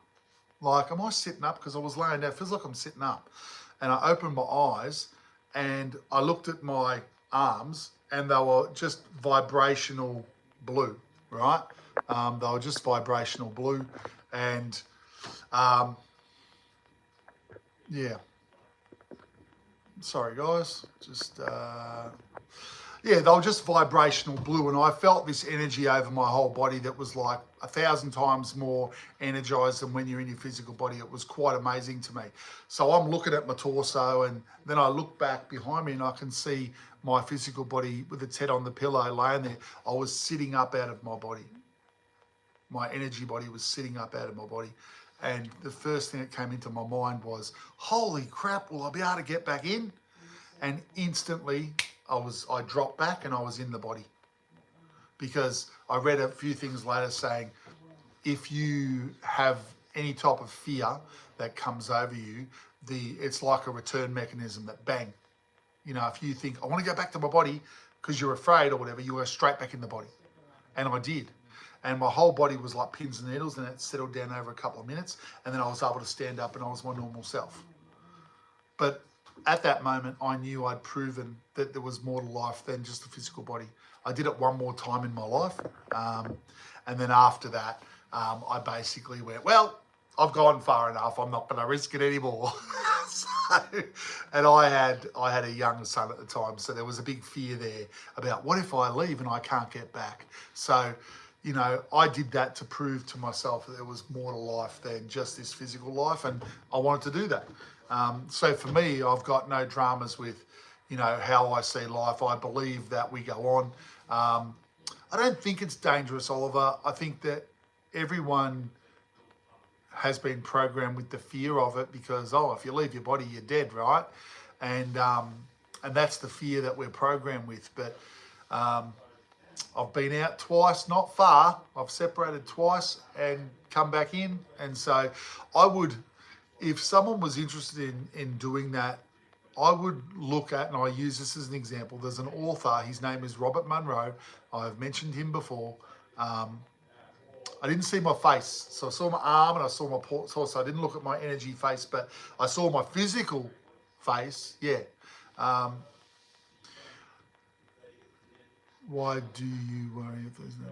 A: Am I sitting up? Because I was laying down, it feels like I'm sitting up. And I opened my eyes and I looked at my arms, and they were just vibrational blue, right? They were just vibrational blue. And yeah. Sorry guys, yeah, they were just vibrational blue, and I felt this energy over my whole body that was like 1,000 times more energized than when you're in your physical body. It was quite amazing to me. So I'm looking at my torso, and then I look back behind me and I can see my physical body with its head on the pillow laying there. I was sitting up out of my body. My energy body was sitting up out of my body. And the first thing that came into my mind was, holy crap, will I be able to get back in? And instantly I dropped back and I was in the body. Because I read a few things later saying, if you have any type of fear that comes over you, it's like a return mechanism that bang. You know, if you think, I want to go back to my body because you're afraid or whatever, you are straight back in the body. And I did. And my whole body was like pins and needles, and it settled down over a couple of minutes. And then I was able to stand up and I was my normal self. But at that moment, I knew I'd proven that there was more to life than just the physical body. I did it one more time in my life. And then after that, I basically went, well, I've gone far enough. I'm not going to risk it anymore. and I had a young son at the time, so there was a big fear there about what if I leave and I can't get back. So, you know, I did that to prove to myself that there was more to life than just this physical life, and I wanted to do that. So for me, I've got no dramas with, you know, how I see life. I believe that we go on. I don't think it's dangerous, Oliver. I think that everyone has been programmed with the fear of it because, oh, if you leave your body, you're dead, right? And that's the fear that we're programmed with. But I've been out twice, not far. I've separated twice and come back in. And so I would, if someone was interested in doing that, I would look at, and I use this as an example, there's an author, his name is Robert Munro. I've mentioned him before. I didn't see my face. So I saw my arm and I saw my torso. I didn't look at my energy face, but I saw my physical face. Yeah. Why do you worry if there's no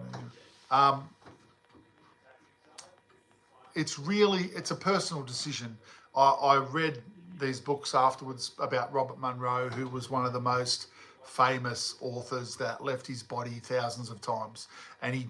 A: danger? It's a personal decision. I read these books afterwards about Robert Munro, who was one of the most famous authors that left his body thousands of times, and he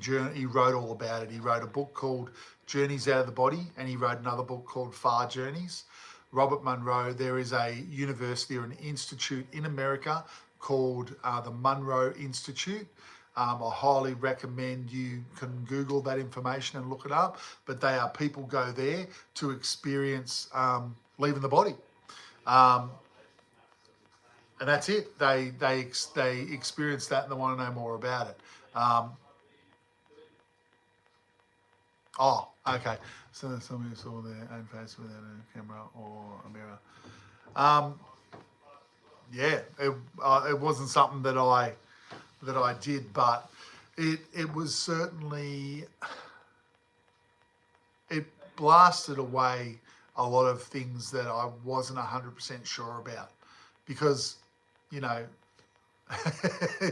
A: wrote all about it. He wrote a book called Journeys Out of the Body, and he wrote another book called Far Journeys. Robert Munro, there is a university or an institute in America called the Munro Institute. I highly recommend you can Google that information and look it up, but people go there to experience leaving the body. And that's it. They experience that and they want to know more about it. Okay. So somebody saw their own face without a camera or a mirror. Yeah, it wasn't something that I did, but it was certainly, it blasted away a lot of things that I wasn't 100% sure about, because, you know,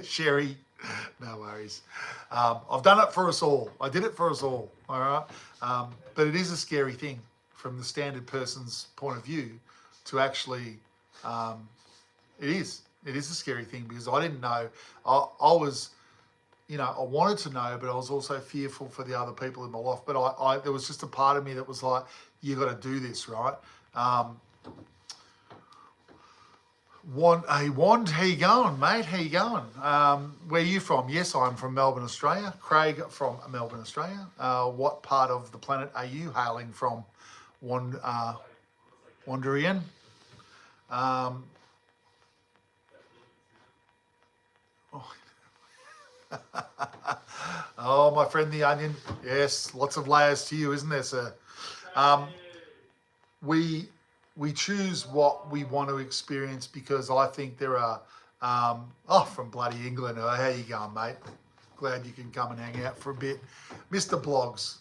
A: Sherry, no worries. I've done it for us all. I did it for us all right? But it is a scary thing from the standard person's point of view to actually, it is a scary thing, because I didn't know. I was, you know, I wanted to know, but I was also fearful for the other people in my life. But there was just a part of me that was like, you got to do this, right? Wand, how you going, mate? How you going? Where are you from? Yes, I'm from Melbourne, Australia. Craig from Melbourne, Australia. What part of the planet are you hailing from? Wanderian. Oh, my friend the Onion. Yes, lots of layers to you, isn't there, sir? We choose what we want to experience, because I think there are, from bloody England. Oh, how you going, mate? Glad you can come and hang out for a bit. Mr. Blogs.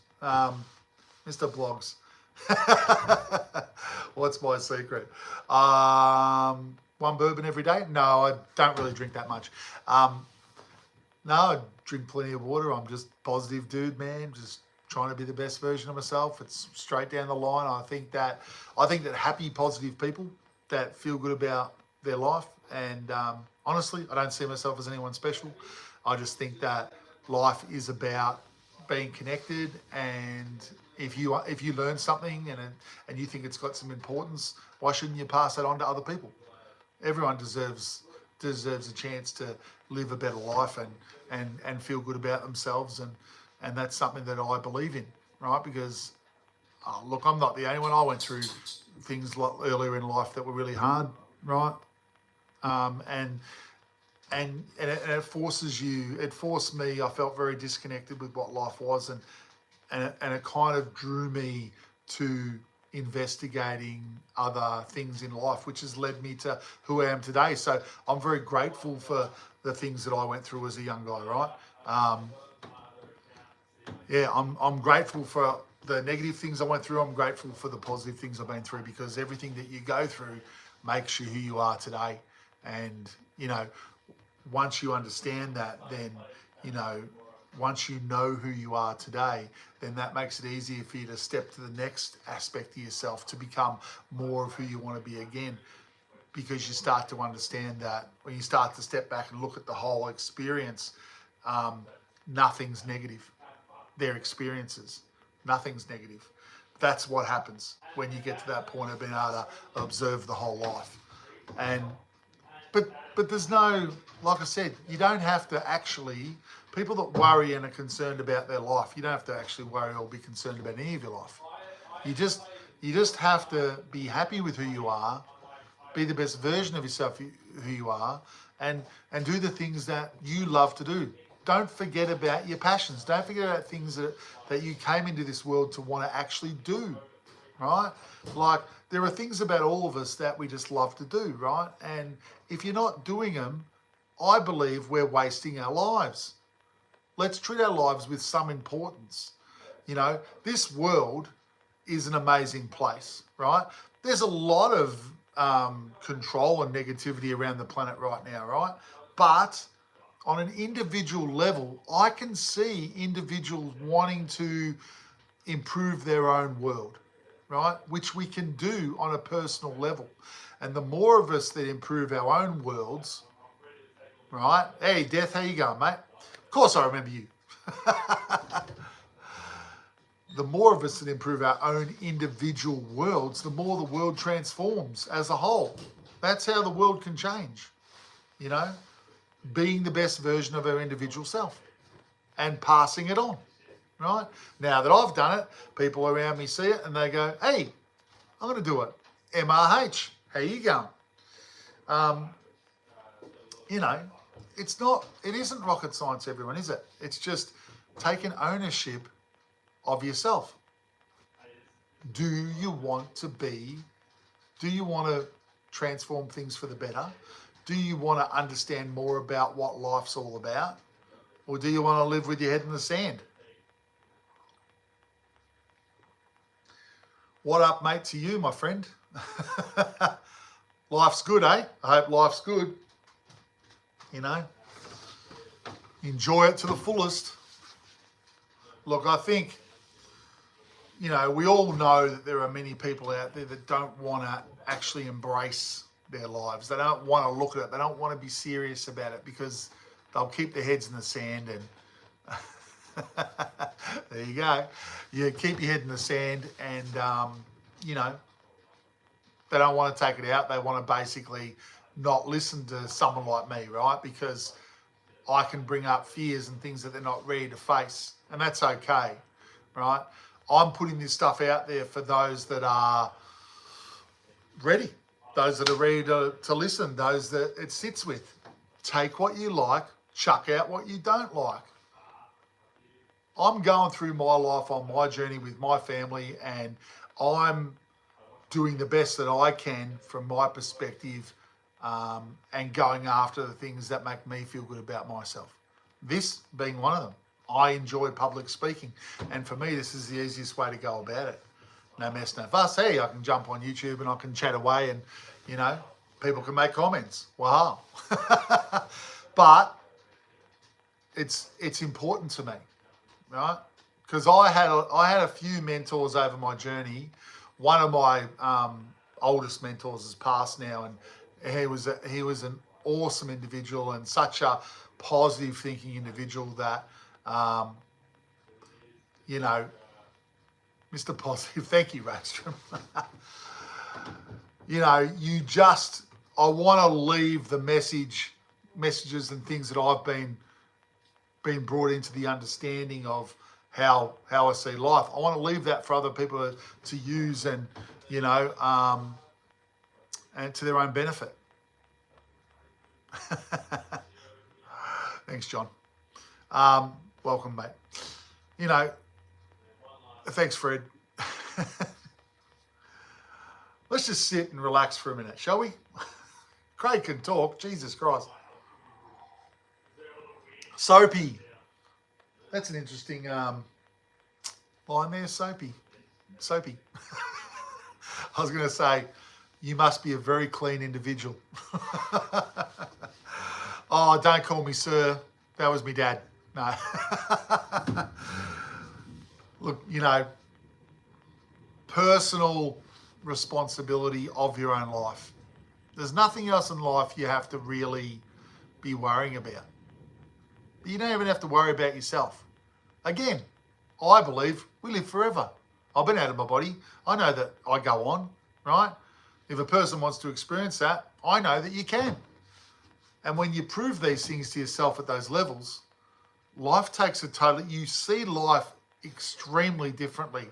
A: Mr. Blogs. What's my secret? One bourbon every day? No, I don't really drink that much. No, I drink plenty of water. I'm just positive dude, man. Just trying to be the best version of myself. It's straight down the line. I think that happy, positive people that feel good about their life. And honestly, I don't see myself as anyone special. I just think that life is about being connected, and if you learn something and you think it's got some importance, why shouldn't you pass that on to other people? Everyone deserves a chance to live a better life and feel good about themselves, and that's something that I believe in, right? Because look, I'm not the only one. I went through things earlier in life that were really hard, right? And it forces you. It forced me. I felt very disconnected with what life was, and it kind of drew me to investigating other things in life, which has led me to who I am today. So I'm very grateful for the things that I went through as a young guy, right? I'm grateful for the negative things I went through. I'm grateful for the positive things I've been through, because everything that you go through makes you who you are today. And, you know, once you understand that, then, you know, once you know who you are today, then that makes it easier for you to step to the next aspect of yourself to become more of who you want to be again. Because you start to understand that when you start to step back and look at the whole experience, nothing's negative. They're experiences. Nothing's negative. That's what happens when you get to that point of being able to observe the whole life. But there's no, like I said, you don't have to actually, people that worry and are concerned about their life, you don't have to actually worry or be concerned about any of your life. You just have to be happy with who you are, be the best version of yourself who you are, and do the things that you love to do. Don't forget about your passions. Don't forget about things that you came into this world to want to actually do, right? Like, there are things about all of us that we just love to do, right? And if you're not doing them, I believe we're wasting our lives. Let's treat our lives with some importance. You know, this world is an amazing place, right? There's a lot of control and negativity around the planet right now, right? But on an individual level, I can see individuals wanting to improve their own world, right? Which we can do on a personal level. And the more of us that improve our own worlds, right? Hey, Death, how you going, mate? Of course I remember you. The more of us that improve our own individual worlds, the more the world transforms as a whole. That's how the world can change, you know? Being the best version of our individual self and passing it on, right? Now that I've done it, people around me see it and they go, hey, I'm going to do it. MRH, how you going? You know, it isn't rocket science, everyone, is it? It's just taking ownership of yourself. Do you want to transform things for the better? Do you want to understand more about what life's all about? Or do you want to live with your head in the sand? What up, mate, to you, my friend? Life's good, eh? I hope life's good. You know, enjoy it to the fullest. Look, I think, you know, we all know that there are many people out there that don't want to actually embrace their lives. They don't want to look at it. They don't want to be serious about it because they'll keep their heads in the sand and there you go. You keep your head in the sand and, you know, they don't want to take it out. They want to basically not listen to someone like me, right? Because I can bring up fears and things that they're not ready to face. And that's okay, right? I'm putting this stuff out there for those that are ready, those that are ready to listen, those that it sits with. Take what you like, chuck out what you don't like. I'm going through my life on my journey with my family and I'm doing the best that I can from my perspective and going after the things that make me feel good about myself. This being one of them. I enjoy public speaking. And for me, this is the easiest way to go about it. No mess, no fuss. Hey, I can jump on YouTube and I can chat away and, you know, people can make comments. Wow. But it's important to me, right? Because I had a few mentors over my journey. One of my oldest mentors has passed now, and he was an awesome individual and such a positive thinking individual that, you know, Mr. Positive, thank you, Rastrom. You know, I want to leave the messages and things that I've been brought into the understanding of how I see life. I want to leave that for other people to use and, you know, and to their own benefit. Thanks, John. Welcome, mate. You know, thanks, Fred. Let's just sit and relax for a minute, shall we? Craig can talk. Jesus Christ. Soapy. That's an interesting line there, Soapy. Soapy. I was going to say, you must be a very clean individual. Oh, don't call me sir. That was me dad. No. Look, you know, personal responsibility of your own life. There's nothing else in life you have to really be worrying about. You don't even have to worry about yourself. Again, I believe we live forever. I've been out of my body. I know that I go on, right? If a person wants to experience that, I know that you can. And when you prove these things to yourself at those levels, life takes a totally, you see life extremely differently.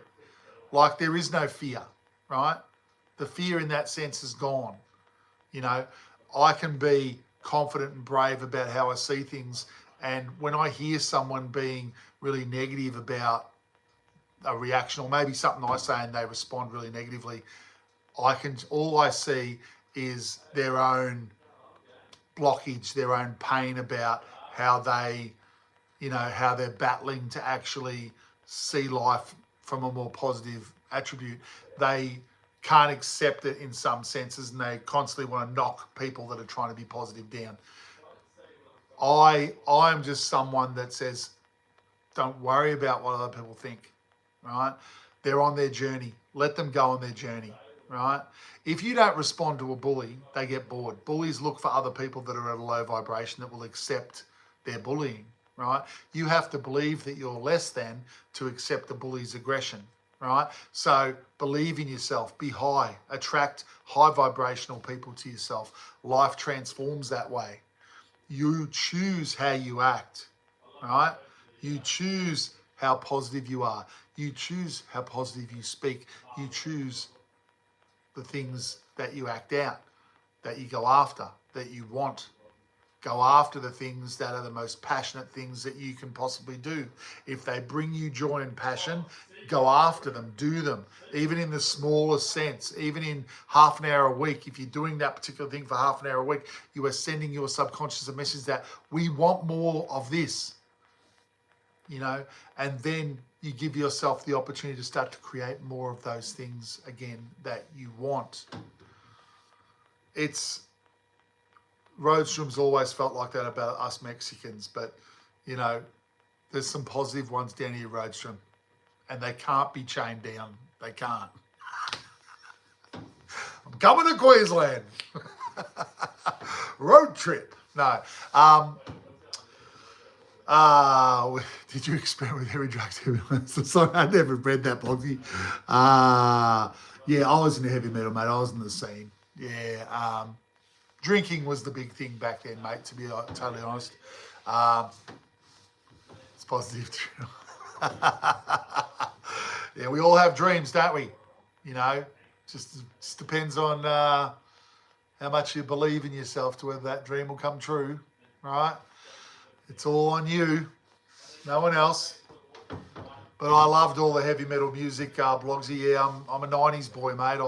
A: Like there is no fear, right? The fear in that sense is gone. You know, I can be confident and brave about how I see things. And when I hear someone being really negative about a reaction or maybe something I say and they respond really negatively, all I see is their own blockage, their own pain about how they, you know, how they're battling to actually see life from a more positive attribute. They can't accept it in some senses and they constantly want to knock people that are trying to be positive down. I'm just someone that says, don't worry about what other people think, right? They're on their journey. Let them go on their journey, right? If you don't respond to a bully, they get bored. Bullies look for other people that are at a low vibration that will accept their bullying, right? You have to believe that you're less than to accept the bully's aggression, right? So believe in yourself, be high, attract high vibrational people to yourself. Life transforms that way. You choose how you act, right? You choose how positive you are. You choose how positive you speak. You choose the things that you act out, that you go after, that you want. Go after the things that are the most passionate things that you can possibly do. If they bring you joy and passion, go after them, do them. Even in the smallest sense, even in half an hour a week, if you're doing that particular thing for half an hour a week, you are sending your subconscious a message that we want more of this, you know, and then you give yourself the opportunity to start to create more of those things again that you want. Roadstrom's always felt like that about us Mexicans, but, you know, there's some positive ones down here, Roadstrom, and they can't be chained down. They can't. I'm coming to Queensland. Road trip. No. Did you experiment with heavy drugs? Sorry, I never read that, Bogsy. Yeah, I was in the heavy metal, mate. I was in the scene. Yeah. Drinking was the big thing back then, mate, to be totally honest. It's positive too. Yeah, we all have dreams, don't we? You know, just depends on how much you believe in yourself to whether that dream will come true, right? It's all on you, no one else. But I loved all the heavy metal music, Blogsy. Yeah, I'm a 90s boy, mate.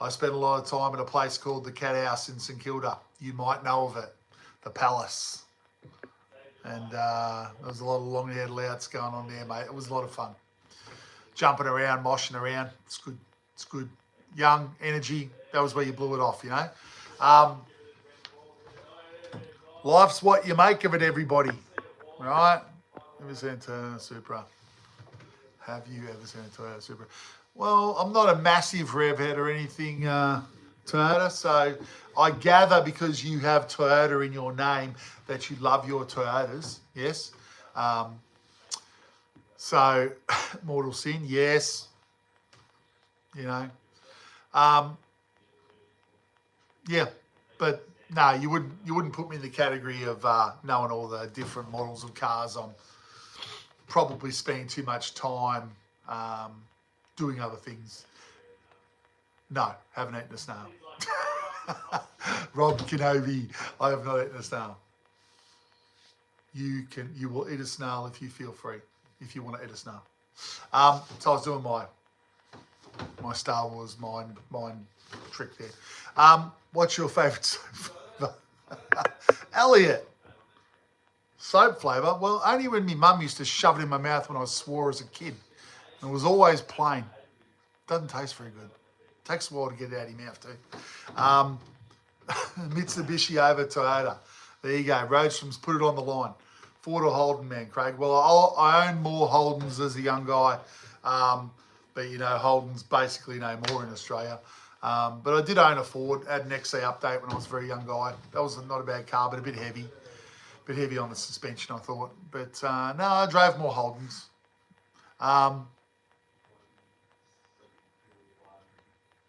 A: I spent a lot of time at a place called the Cat House in St Kilda. You might know of it, the Palace. And there was a lot of long-haired louts going on there, mate. It was a lot of fun. Jumping around, moshing around. It's good. It's good. Young, energy. That was where you blew it off, you know. Life's what you make of it, everybody. Right? Ever seen a Toyota Supra? Have you ever seen a Toyota Supra? Well, I'm not a massive rev head or anything, Toyota, so I gather because you have Toyota in your name that you love your Toyotas, yes? So, mortal sin, yes. You know. Yeah, but no, you wouldn't put me in the category of knowing all the different models of cars. I'm probably spending too much time doing other things. No, haven't eaten a snail. Rob Kenobi, I have not eaten a snail. You will eat a snail if you feel free, if you want to eat a snail. So I was doing my Star Wars mind trick there. What's your favourite soap flavour? Elliot. Soap flavour? Well, only when my mum used to shove it in my mouth when I swore as a kid. It was always plain. Doesn't taste very good. Takes a while to get it out of your mouth too. Mitsubishi over Toyota. There you go. Roadstrom's put it on the line. Ford or Holden, man, Craig? Well, I owned more Holdens as a young guy, but Holdens basically no more in Australia. But I did own a Ford, had an XC update when I was a very young guy. That was not a bad car, but a bit heavy. Bit heavy on the suspension, I thought. But no, I drove more Holdens.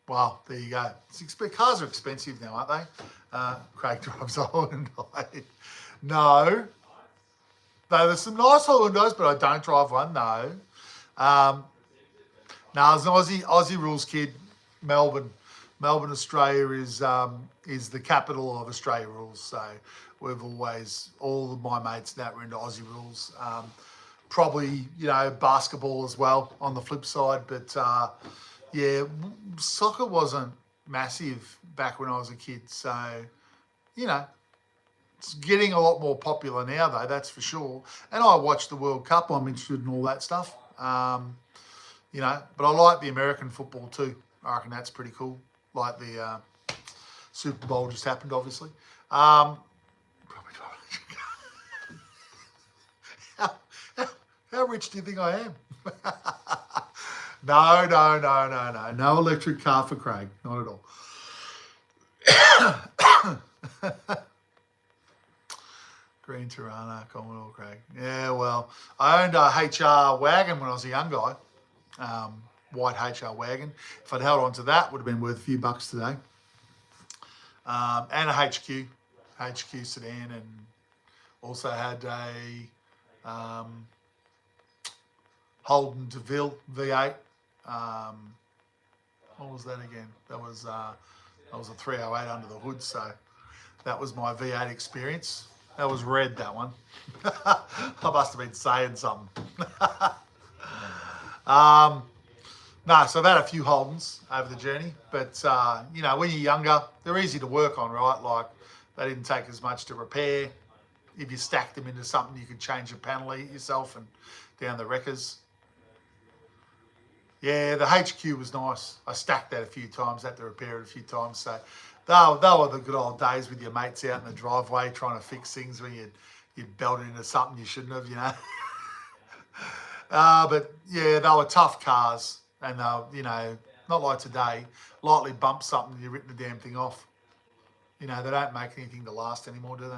A: Well, there you go. Cars are expensive now, aren't they? Craig drives a Hyundai. No. There's some nice Hyundais, but I don't drive one, no. No, I was an Aussie rules kid. Melbourne, Australia is the capital of Australia rules. So we've always, all of my mates that were into Aussie rules. Probably, basketball as well on the flip side. But yeah, soccer wasn't massive back when I was a kid. So, it's getting a lot more popular now, though, that's for sure. And I watch the World Cup. I'm interested in all that stuff. But I like the American football too. I reckon that's pretty cool. Like the Super Bowl just happened, obviously. Probably how rich do you think I am? No. No electric car for Craig. Not at all. Green Tirana, Commodore, Craig. Yeah, well, I owned a HR wagon when I was a young guy. White HR wagon. If I'd held on to that, would have been worth a few bucks today. And a HQ sedan, and also had a Holden DeVille V8. What was that again? That was a 308 under the hood. So that was my V8 experience. That was red, that one. I must have been saying something. No, so I've had a few Holdens over the journey, but when you're younger, they're easy to work on, right? Like, they didn't take as much to repair. If you stacked them into something, you could change the panel yourself and down the wreckers. Yeah, the HQ was nice. I stacked that a few times, had to repair it a few times. So they were the good old days with your mates out in the driveway trying to fix things when you'd belted into something you shouldn't have, But yeah, they were tough cars, and they were, not like today. Lightly bump something and you've written the damn thing off. They don't make anything to last anymore, do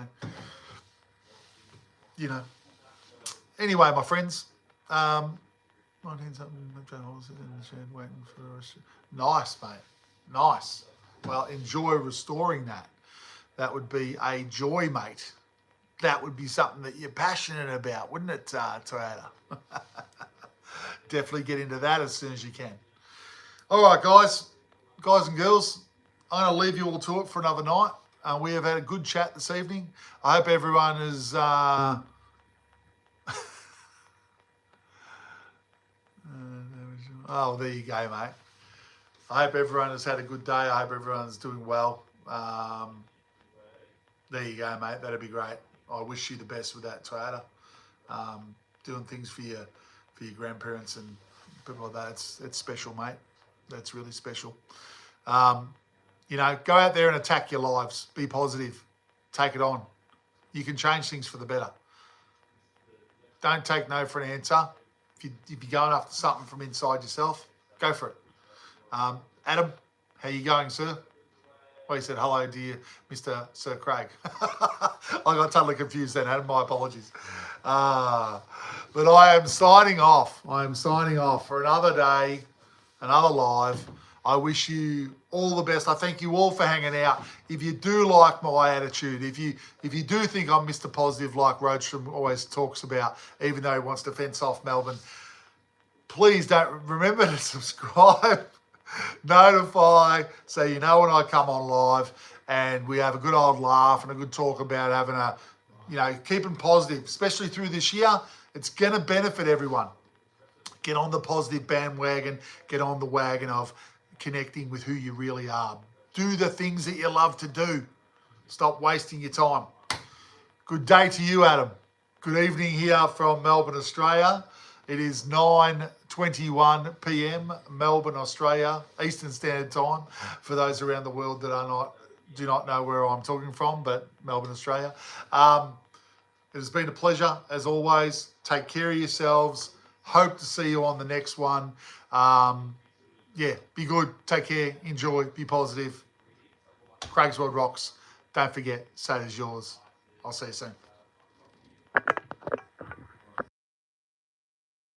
A: they? Anyway, my friends, 19 something, waiting for us. Nice, mate. Nice. Well, enjoy restoring that. That would be a joy, mate. That would be something that you're passionate about, wouldn't it, Toyota? Definitely get into that as soon as you can. All right, guys and girls, I'm going to leave you all to it for another night. We have had a good chat this evening. I hope everyone is... oh, there you go, mate. I hope everyone has had a good day. I hope everyone's doing well. There you go, mate. That'd be great. I wish you the best with that, Toyota. Doing things for your grandparents and people like that. It's special, mate. That's really special. Go out there and attack your lives. Be positive. Take it on. You can change things for the better. Don't take no for an answer. If you're going after something from inside yourself, go for it. Adam, how you going, sir? Well, he said, hello, dear Mr. Sir Craig. I got totally confused then, Adam. My apologies. But I am signing off. For another day, another live. I wish you all the best. I thank you all for hanging out. If you do like my attitude, if you do think I'm Mr. Positive like Roadstrom always talks about, even though he wants to fence off Melbourne, please don't remember to subscribe, notify, so you know when I come on live, and we have a good old laugh and a good talk about having keeping positive, especially through this year. It's going to benefit everyone. Get on the positive bandwagon. Get on the wagon of connecting with who you really are. Do the things that you love to do. Stop wasting your time. Good day to you, Adam. Good evening here from Melbourne, Australia. It is 9:21 p.m. Melbourne, Australia, Eastern Standard Time. For those around the world that do not know where I'm talking from, but Melbourne, Australia. It has been a pleasure, as always. Take care of yourselves. Hope to see you on the next one. Yeah, be good. Take care. Enjoy. Be positive. Craigsworldrocks. Don't forget, so does yours. I'll see you soon.